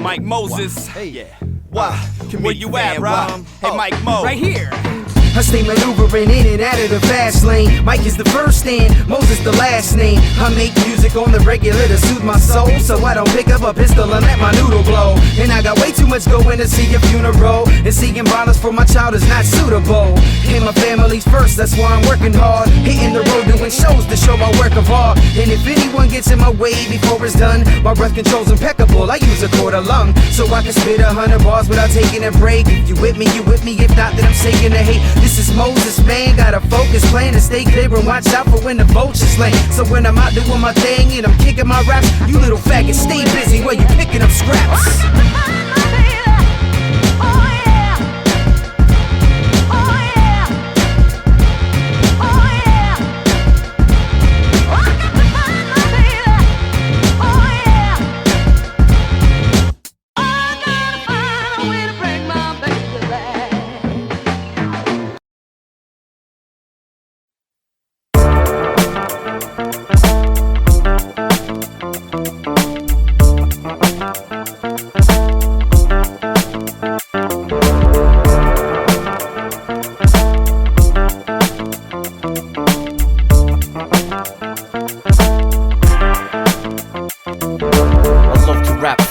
Mike Moses. Hey, yeah. What? Where you at, bro? Hey, Mike Mo. Right here. I stay maneuvering in and out of the fast lane. Mike is the first and Moses the last name. I make music on the regular to soothe my soul, so I don't pick up a pistol and let my noodle blow. And I got way too much going to see a funeral, and seeing violence for my child is not suitable. And my family's first, that's why I'm working hard, hitting the road doing shows to show my work of art. And if anyone gets in my way before it's done, my breath control's impeccable. I use a quarter lung, so I can spit 100 bars without taking a break. If you with me, you with me. If not, then I'm shaking the hate. This is Moses, man, got a focus plan to stay clear and watch out for when the vultures land. So when I'm out doing my thing and I'm kicking my raps, you little faggots stay busy while you picking up scraps.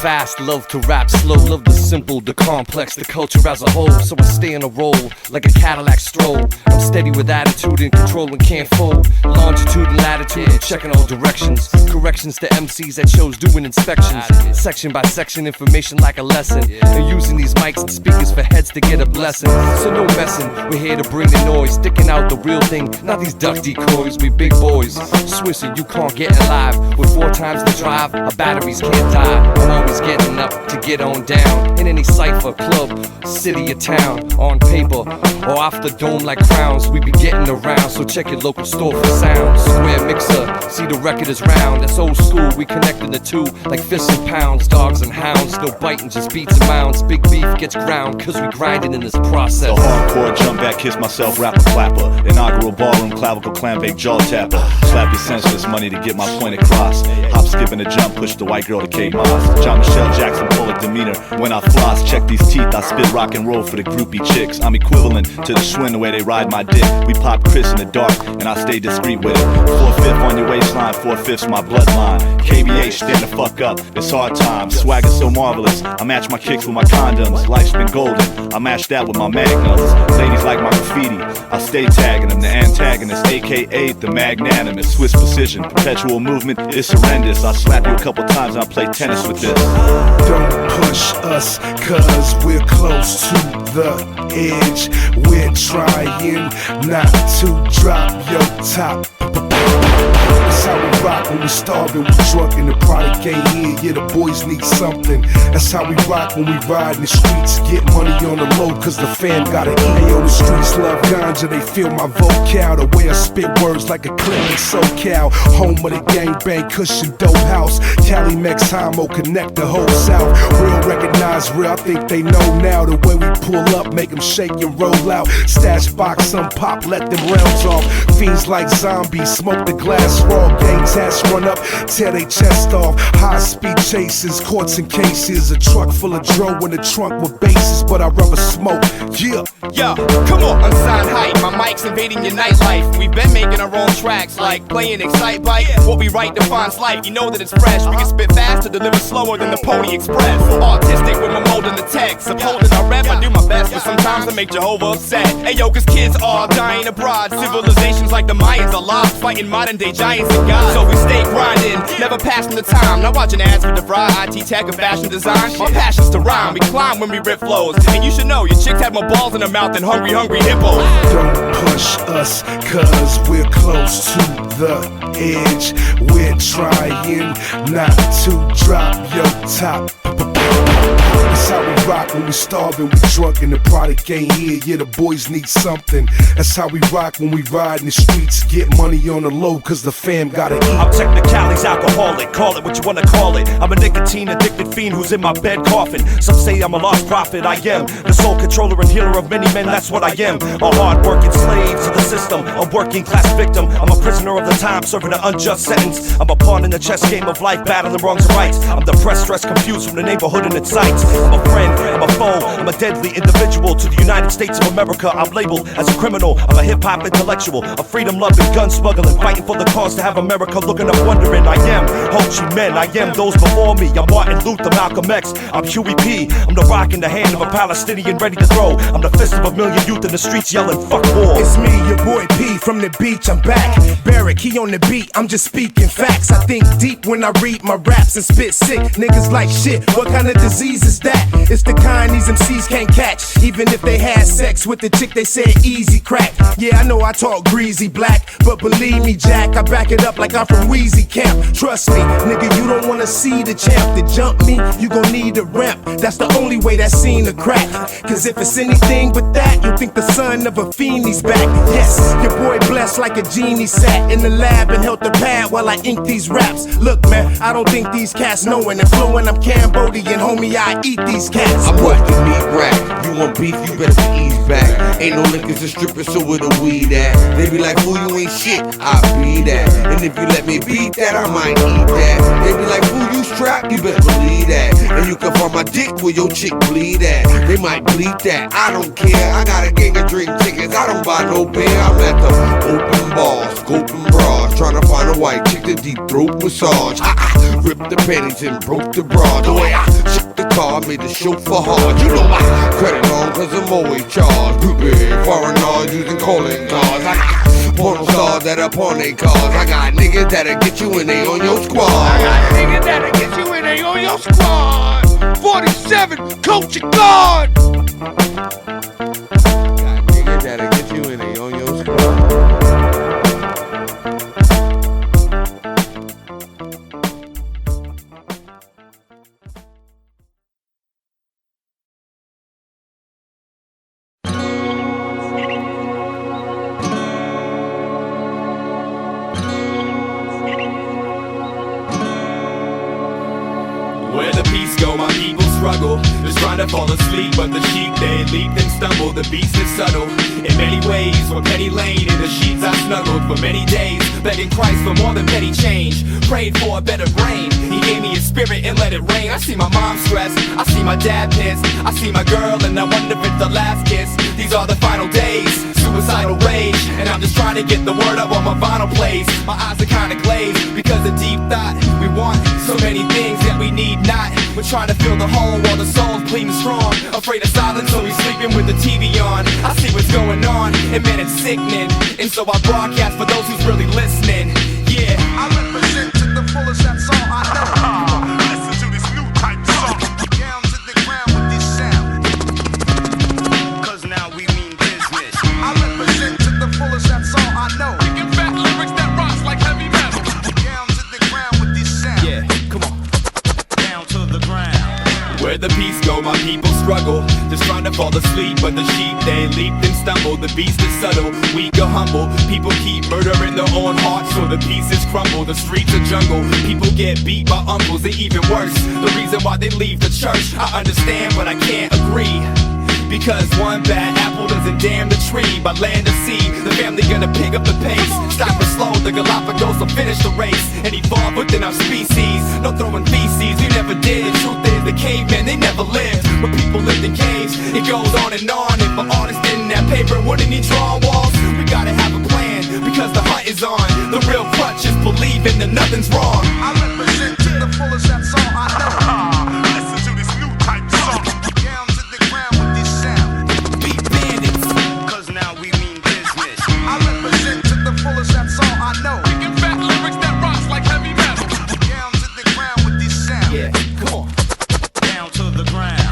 Fast, love to rap slow, love the simple, the complex, the culture as a whole. So I stay on a roll like a Cadillac stroll. I'm steady with attitude and control and can't fold. Longitude and latitude, checking all directions. Corrections to MCs that shows doing inspections. Section by section, information like a lesson. And using these mics and speakers for heads to get a blessing. So no messing, we're here to bring the noise, sticking out the real thing, not these duck decoys. We big boys, Swisser, you can't get alive. With 4 times the drive, our batteries can't die. I'm always getting up to get on down in any cypher, club, city or town. On paper or off the dome like crowns, we be getting around, so check your local store for sound. Square mixer, see the record is round. That's old school, we connecting the two like fists and pounds. Dogs and hounds, no biting, just beats and mounds. Big beef gets ground, cause we grinding in this process. The hardcore jump back, kiss myself, rapper clapper. Inaugural ballroom, clavicle clam bake, jaw tapper. Slap your senseless money to get my point across. Hop, skip, and a jump, push the white girl to Kate Moss. John Michelle Jackson Pollock demeanor. When I floss, check these teeth, I spit rock and roll for the groupie chicks. I'm equivalent to the Schwinn the way they ride my dick. We pop Chris in the dark, and I stay discreet with it. 4/5 on your waistline, 4/5 my bloodline. KBH, stand the fuck up, it's hard times. Swagger so marvelous, I match my kicks with my condoms. Life's been golden, I match that with my magnums. Ladies like my graffiti, I stay tagging them. The antagonist, aka the magnanimous. Swiss precision, perpetual movement is horrendous. I slap you a couple times and I play tennis with this. Don't push us, cause we're close to the edge. We're trying not to drop your top. That's how we rock when we starving, we drunk and the product ain't here. Yeah, the boys need something. That's how we rock when we ride in the streets. Get money on the low, cause the fam gotta eat. Hey, yo, the streets love ganja, they feel my vocal. The way I spit words like a clip in SoCal. Home of the gangbang, cushion, dope house. Cali, Mex, Homo, connect the whole South. Real recognize real, I think they know now. The way we pull up, make them shake and roll out. Stash box, some pop, let them rounds off. Fiends like zombies, smoke the glass raw. Gangs hats run up, tear they chest off. High speed chases, courts and cases. A truck full of dro in the trunk with bases, but I rather smoke. Yeah. Yo, come on, unsigned hype. My mic's invading your nightlife. We've been making our own tracks, like playing Excite Bike. What we write defines life. You know that it's fresh. We can spit fast to deliver slower than the Pony Express. Artistic with my mold in the text. Upholding our rep, I do my best, but sometimes I make Jehovah upset. Hey yo, cause kids are dying abroad. Civilizations like the Mayans are lost, fighting modern day giants and gods. So we stay grinding, never passing the time. Not watching ads for DeVry, IT tech, or fashion design. My passion's to rhyme, we climb when we rip flows. And you should know, your chicks have more balls in her mouth than hungry hippos. Don't push us, cause we're close to the edge. We're trying not to drop your top. That's how we rock when we starving, we drunk and the product ain't here. Yeah, the boys need something. That's how we rock when we ride in the streets. Get money on the low, cause the fam gotta eat. I'm technicalities alcoholic, call it what you wanna call it. I'm a nicotine addicted fiend who's in my bed coughing. Some say I'm a lost prophet, I am the sole controller and healer of many men, that's what I am. A hard-working slave to the system, a working class victim. I'm a prisoner of the time, serving an unjust sentence. I'm a pawn in the chess game of life, battling wrongs and rights. I'm depressed, stressed, confused from the neighborhood and its sights. I'm a friend, I'm a foe, I'm a deadly individual. To the United States of America, I'm labeled as a criminal. I'm a hip-hop intellectual, a freedom-loving, gun smuggling, fighting for the cause to have America looking up wondering. I am Ho Chi Minh, I am those before me. I'm Martin Luther, Malcolm X, I'm Huey P. I'm the rock in the hand of a Palestinian ready to throw. I'm the fist of a million youth in the streets yelling, fuck war. It's me, your boy P, from the beach, I'm back. Barrick, he on the beat, I'm just speaking facts. I think deep when I read my raps and spit sick. Niggas like shit, what kind of disease is that? It's the kind these MCs can't catch. Even if they had sex with the chick, they said easy crack. Yeah, I know I talk greasy black, but believe me, Jack, I back it up like I'm from Wheezy Camp. Trust me, nigga, you don't wanna see the champ. To jump me, you gon' need a ramp. That's the only way that scene to crack. Cause if it's anything but that, you'll think the son of a fiend's back. Yes, your boy blessed like a genie sat in the lab and held the pad while I ink these raps. Look, man, I don't think these cats knowin' and flowin'. I'm Cambodian, homie, I eat these cats. I bought the meat rack. You want beef, you better ease back. Ain't no liquors and strippers, so where the weed at? They be like, fool, you ain't shit, I be that. And if you let me beat that, I might eat that. They be like, fool, you strapped, you better believe that. And you can find my dick where your chick bleed at. They might bleed that, I don't care. I got a gang of drink tickets, I don't buy no beer. I'm at the open bar, scoping bras, trying to find a white chick to deep throat massage. Ripped the panties and broke the bra. The way I shook the car made the chauffeur hard. You know my credit long cause I'm always charged. Stupid foreigners using calling cards. I got porno stars that are pawn they cars. I got niggas that'll get you and they on your squad. I got niggas that'll get you and they on your squad. 47, coach your guard. Got niggas that'll get you and they on your squad. Where the peace go, my peoples struggle, just trying to fall asleep. But the sheep, they leap and stumble, the beast is subtle. In many ways, from Penny Lane in the sheets I snuggled for many days, begging Christ for more than petty change. Prayed for a better brain, he gave me his spirit and let it rain. I see my mom stressed, I see my dad pissed, I see my girl and I wonder if it's the last kiss. These are the final days, suicidal rage, and I'm just trying to get the word up on my vinyl plays. My eyes are kinda glazed because of deep thought. We want so many things that we need not. We're trying to fill the hole while the soul's bleeding strong. Afraid of silence, so we sleeping with the TV on. I see what's going on, and man, it's sickening. And so I broadcast for those who's really listening. Yeah, I represent to the fullest, that's all I know. Listen to this new type song. Down to the ground with this sound. Cause now we mean business. I represent to the fullest, that's all I know. We can fat lyrics that rocks like heavy metal. Down to the ground with this sound. Yeah, come on. Down to the ground. Where the peace go, my people struggle, just trying to fall asleep. But the sheep, they leap and stumble. The beast is subtle, weak or humble. People keep murdering their own hearts, so the pieces crumble. The streets are jungle, people get beat by uncles. They even worse, the reason why they leave the church. I understand, but I can't agree. Because one bad apple doesn't damn the tree. By land to sea, the family gonna pick up the pace. Stop or slow, the Galapagos will finish the race and evolve within our species. No throwing feces, we never did. Truth is, the cavemen, they never lived. But people lived in caves, it goes on and on. If an artist didn't have paper, wouldn't he draw walls? We gotta have a plan, because the hunt is on. The real crutch is believing that nothing's wrong. I represent to the fullest, that's all I know. Listen to this new type song. Down to the ground with this sound. Beat bandits, cause now we mean business. I represent to the fullest, that's all I know. We can fat lyrics that rocks like heavy metal. Down to the ground with this sound. yeah, come on. Down to the ground.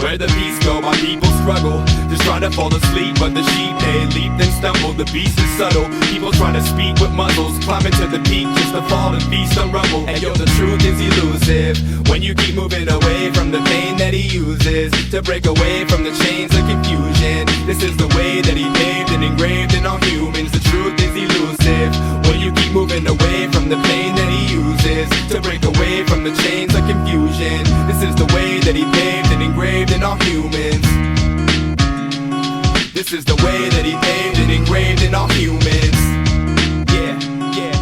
Where the beast go, my people struggle, just trying to fall asleep. But the sheep, they leap and stumble. The beast is subtle, people trying to speak with muzzles, climbing to the peak just to fall and feast on rubble. And yo, the truth is elusive when you keep moving away from the pain that he uses to break away from the chains of confusion. This is the way that he paved and engraved in all humans. The truth is elusive when you keep moving away from the pain that he uses to break away from the chains of confusion. This is the way that he paved and engraved in all humans. This is the way that he paved and engraved in all humans. Yeah, yeah.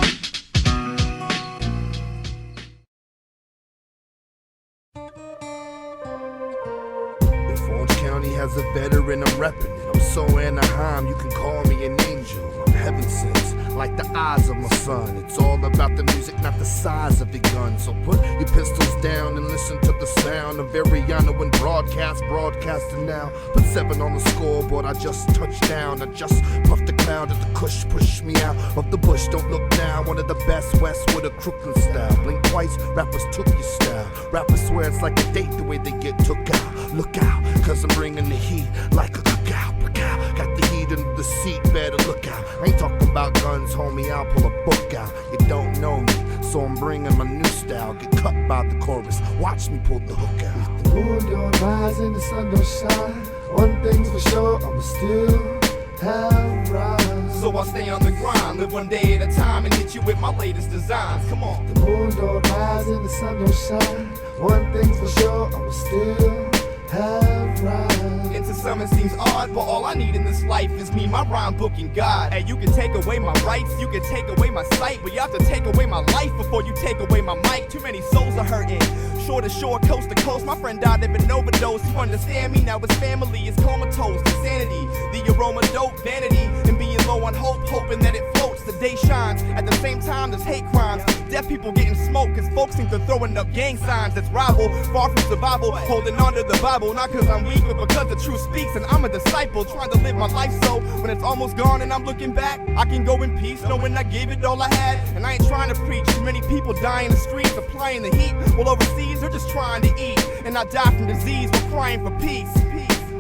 If Orange County has a veteran, I'm reppin' it. I'm so Anaheim, you can call me an angel. I'm heaven sent, like the eyes of my son. It's all about the music, not the size of the gun. So put your pistols down and listen to the sound of Ariana when broadcasting now. Put 7 on the scoreboard, I just touched down. I just puffed the cloud of the kush, push me out of the bush. Don't look now, one of the best west with a Crooklyn style. Blink twice, rappers took your style. Rappers swear it's like a date the way they get took out. Look out, cause I'm bringing the heat like a cookout. Look out, got the heat under the seat, better look out. I ain't talking about guns, homie, I'll pull a book out. You don't know me, so I'm bringing my new style. Get cut by the chorus, watch me pull the hook out. The moon don't rise and the sun don't shine. One thing's for sure, I'ma still have rise. So I stay on the grind, live one day at a time and hit you with my latest designs. Come on. The moon don't rise and the sun don't shine. One thing's for sure, I'ma still have rise. And to some it seems odd, but all I need in this life is me, my rhyme book, and God. And you can take away my rights, you can take away my sight, but you have to take away my life before you take away my mic. Too many souls are hurting, shore to shore, coast to coast. My friend died of an overdose. You understand me? Now his family is comatose. Insanity, the aroma dope, vanity, and being low on hope, hoping that it floats. The day shines, at the same time there's hate crimes. Deaf people getting smoked, cause folks think they're throwing up gang signs. That's rival, far from survival, holding on to the Bible. Not cause I'm weak, but because the truth speaks. And I'm a disciple, trying to live my life so when it's almost gone and I'm looking back, I can go in peace, knowing I gave it all I had. And I ain't trying to preach, too many people die in the streets, applying the heat. Well, overseas, they're just trying to eat. And I die from disease while crying for peace.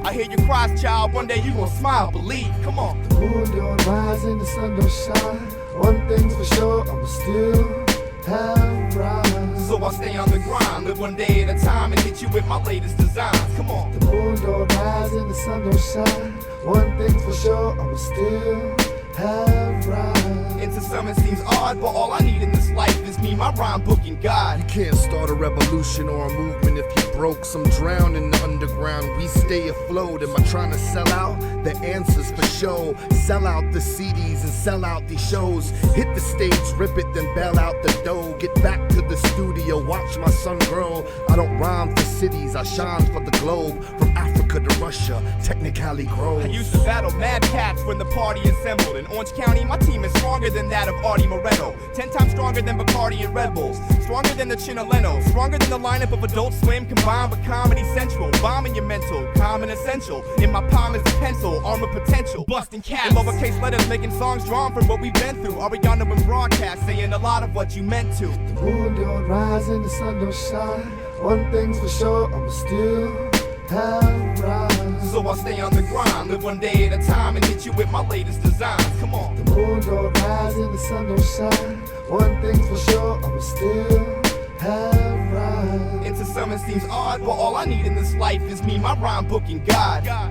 I hear your cries, child, one day you gon' smile, believe, come on. The moon don't rise and the sun don't shine. One thing's for sure, I'ma still have rise. So I stay on the grind, live one day at a time and hit you with my latest designs, come on. The moon don't rise and the sun don't shine. One thing's for sure, I'ma still have rise. And to some it seems odd, but all I need in this life is me, me, my rhyme booking God. You can't start a revolution or a movement if you broke. Some drown in the underground, we stay afloat. Am I trying to sell out? The answer's for show. Sell out the CDs and sell out these shows. Hit the stage, rip it, then bail out the dough. Get back to the studio, watch my son grow. I don't rhyme for cities, I shine for the globe. From Africa to Russia, technically grows. I used to battle mad cats when the party assembled. In Orange County, my team is stronger than that of Artie Moreno. 10 times stronger than Bacardi and Red Bulls. Stronger than the Chinaleno. Stronger than the lineup of Adult Swim combined with Comedy Central. Bombing your mental, common essential. In my palm is a pencil, armor potential. Busting cats. In lowercase letters, making songs drawn from what we've been through. Ariana and Brawdcast saying a lot of what you meant to. The moon don't rise and the sun don't shine. One thing's for sure, I'ma still have rise. So I'll stay on the grind, live one day at a time and hit you with my latest designs. Come on. The moon don't rise and the sun don't shine. One thing's for sure, I'ma still have rise. And to some it seems odd, but all I need in this life is me, my rhyme booking God. Yeah,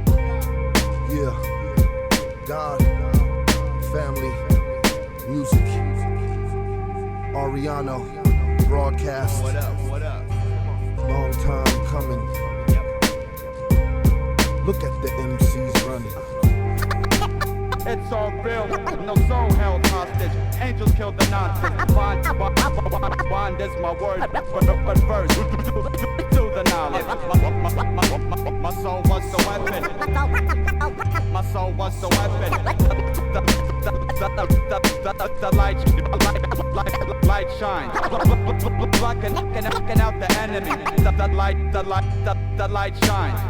God, family, music, Ariano, Brawdcast. What up, what up? Long time coming. Look at the MCs running. It's all real, no soul held hostage. Angels killed the nonsense. Bond is my word, but first, do the knowledge. My soul was the weapon. My soul was the weapon. The light shines, blocking out the enemy. The light shines.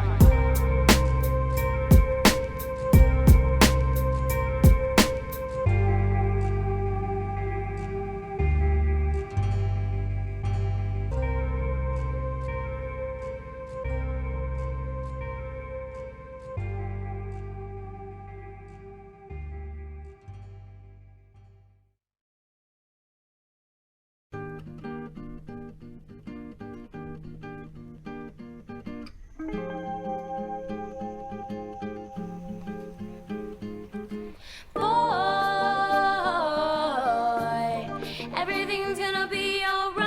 Everything's gonna be alright.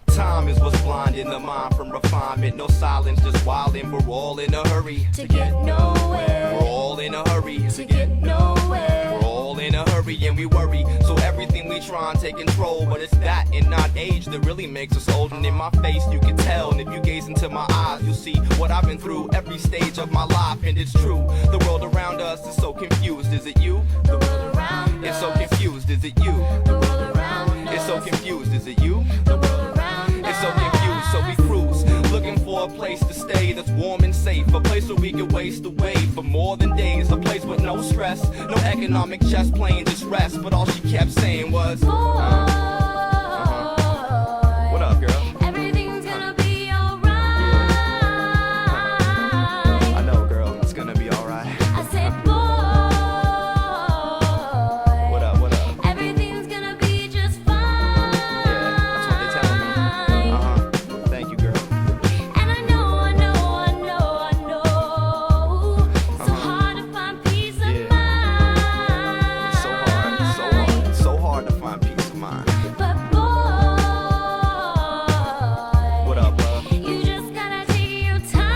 Time is what's blinding the mind from refinement. No silence, just wildin'. We're all in a hurry to get nowhere. We're all in a hurry to get nowhere. We're all in a hurry and we worry. So everything we try and take control, but it's that and not age that really makes us old. And in my face you can tell, and if you gaze into my eyes, you'll see what I've been through every stage of my life. And it's true, the world around us is so confused. Is it you? The world around It's so confused. Is it you? The world around It's so confused. Is it you? The world around It's so confused, so we cruise, looking for a place to stay that's warm and safe, a place where we can waste away for more than days, a place with no stress, no economic chess playing, just rest. But all she kept saying was, What up, girl? Everything's gonna be alright. I know, girl, it's gonna be alright. I said, boy, What up, what up? everything's gonna be just fine. That's what they're telling me. Thank you, girl. And I know, so hard to find peace of mind. So hard to find peace of mind. But boy, What up, love? you just gotta take your time.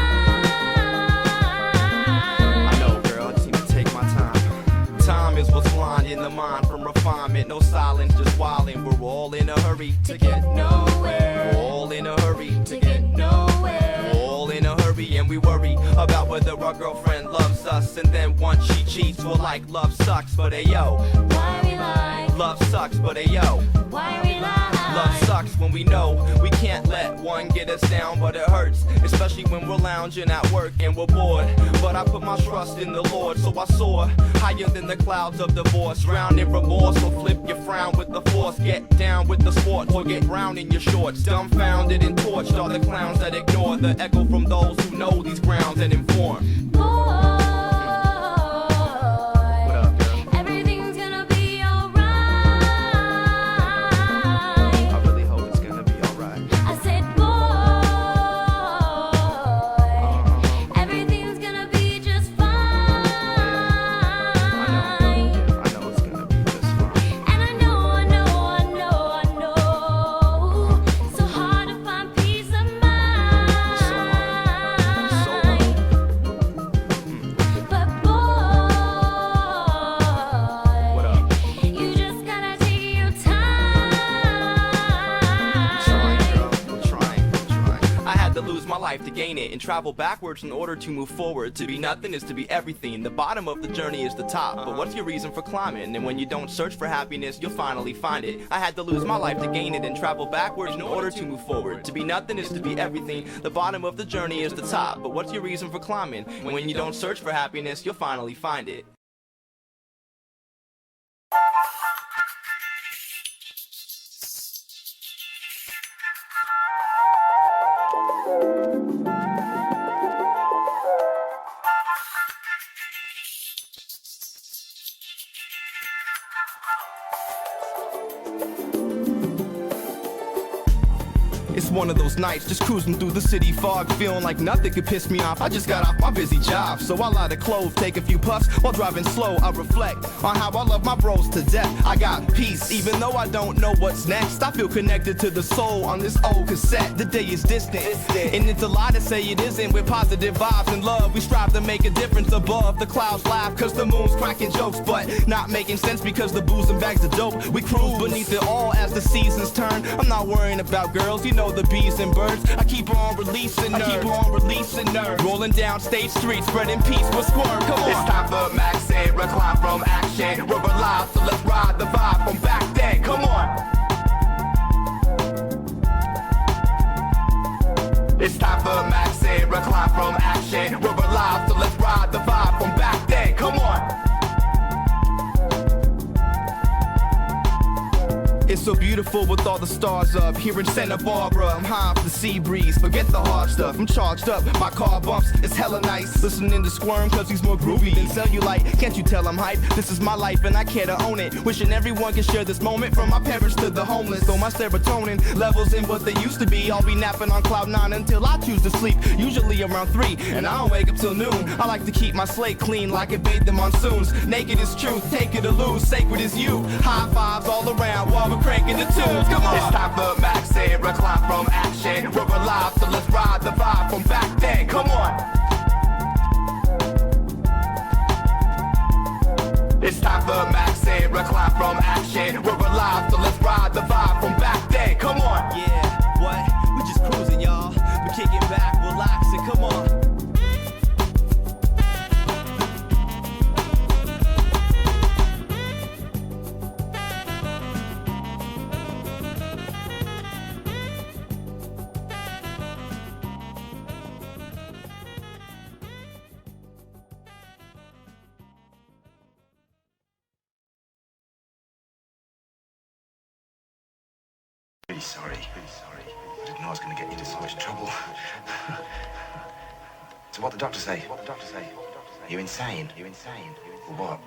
I know, girl, I just need to take my time. Time is what's blinding the mind from refinement. No silence, just wildin'. We're all in a hurry to get nowhere. We're all in a hurry to get nowhere. We're all in a hurry and we worry about whether our girlfriend loves us. And then once she cheats, we're like, love sucks, but hey yo. Why we lie? Love sucks, but hey yo. Why we lie? Love sucks when we know we can't let one get us down, but it hurts, especially when we're lounging at work and we're bored. But I put my trust in the Lord, so I soar higher than the clouds of divorce. Drown in remorse, or flip your frown with the force. Get down with the sport, or get brown in your shorts. Dumbfounded and torched are the clowns that ignore the echo from those who know these grounds and inform. Everything's gonna be alright. I really hope it's gonna be alright. I said, boy, everything's gonna be just fine. I know, gain it and travel backwards in order to move forward. To be nothing is to be everything. The bottom of the journey is the top. But what's your reason for climbing? And when you don't search for happiness, you'll finally find it. I had to lose my life to gain it and travel backwards in order to move forward. To be nothing is to be everything. The bottom of the journey is the top. But what's your reason for climbing? And when you don't search for happiness, you'll finally find it. It's one of those nights, just cruising through the city fog, feeling like nothing could piss me off. I just got off my busy job, so I light a clove, take a few puffs while driving slow. I reflect on how I love my bros to death. I got peace, even though I don't know what's next. I feel connected to the soul on this old cassette. The day is distant, and it's a lie to say it isn't. With positive vibes and love, we strive to make a difference above. The clouds laugh cause the moon's cracking jokes, but not making sense because the booze and bags of dope. We cruise beneath it all as the seasons turn. I'm not worrying about girls, you know the bees and birds. I keep on releasing nerves. Rolling down state streets, spreading peace with squirm. Come on. It's time for Max and recline from action. We're alive, so let's ride the vibe from back then. Come on. It's time for Max and recline from action. We're alive, so let's ride the vibe from back then. Come on. It's so beautiful with all the stars up here in Santa Barbara. I'm high off the sea breeze, forget the hard stuff. I'm charged up, my car bumps, it's hella nice. Listening to Squirm cause he's more groovy than cellulite. Can't you tell I'm hype? This is my life and I care to own it. Wishing everyone can share this moment, from my parents to the homeless. Though my serotonin levels ain't what they used to be, I'll be napping on cloud 9 until I choose to sleep. Usually around 3, and I don't wake up till noon. I like to keep my slate clean like it bathed in monsoons. Naked is truth, take it or lose, sacred is you. High fives all around while we're cranking the tunes, come on. It's time for Max and recline from action. We're alive, so let's ride the vibe from back then, come on. It's time for Max and recline from action. We're alive, so let's ride the vibe from back then, come on. Yeah, what? We just cruising, y'all. We're kicking back, relaxing, come on. Really sorry. I didn't know I was going to get you into so much trouble. So what did the doctor say? You insane? What?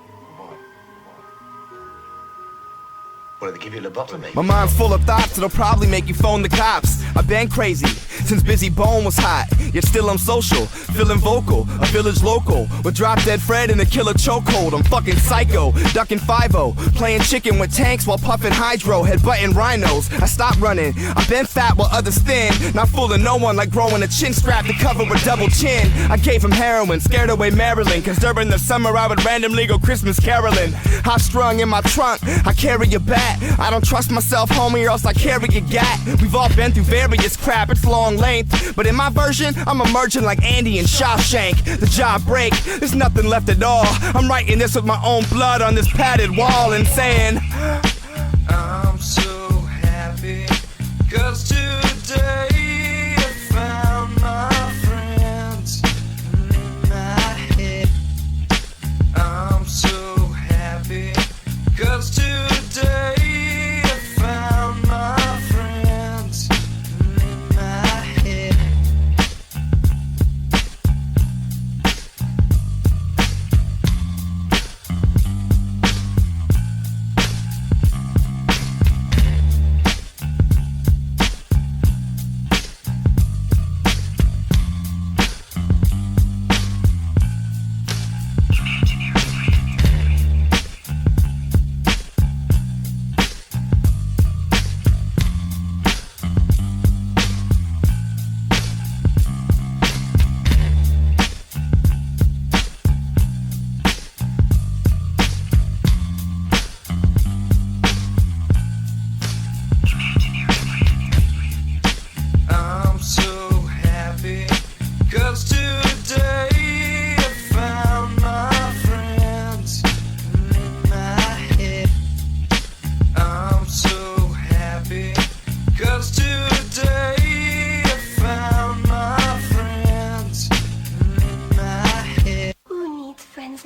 What, did they give you a lobotomy? My mind's full of thoughts that'll probably make you phone the cops. I've been crazy since Busy Bone was hot, yet still I'm social, feeling vocal, a village local with Drop Dead Fred and a killer chokehold. I'm fucking psycho, ducking 5-0, playing chicken with tanks while puffing hydro, headbutting rhinos. I stopped running, I've been fat while others thin, not fooling no one like growing a chin strap to cover a double chin. I gave him heroin, scared away Maryland, cause during the summer I would randomly go Christmas caroling. High strung in my trunk, I carry a bat. I don't trust myself, homie, or else I carry a gat. We've all been through various crap, it's long length, but in my version, I'm emerging like Andy and Shawshank. The jaw break, there's nothing left at all. I'm writing this with my own blood on this padded wall and saying, I'm so happy, cause today I found my friends in my head. I'm so happy, cause today found my friends in my head.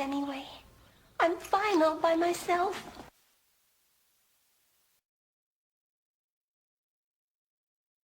anyway. I'm fine all by myself.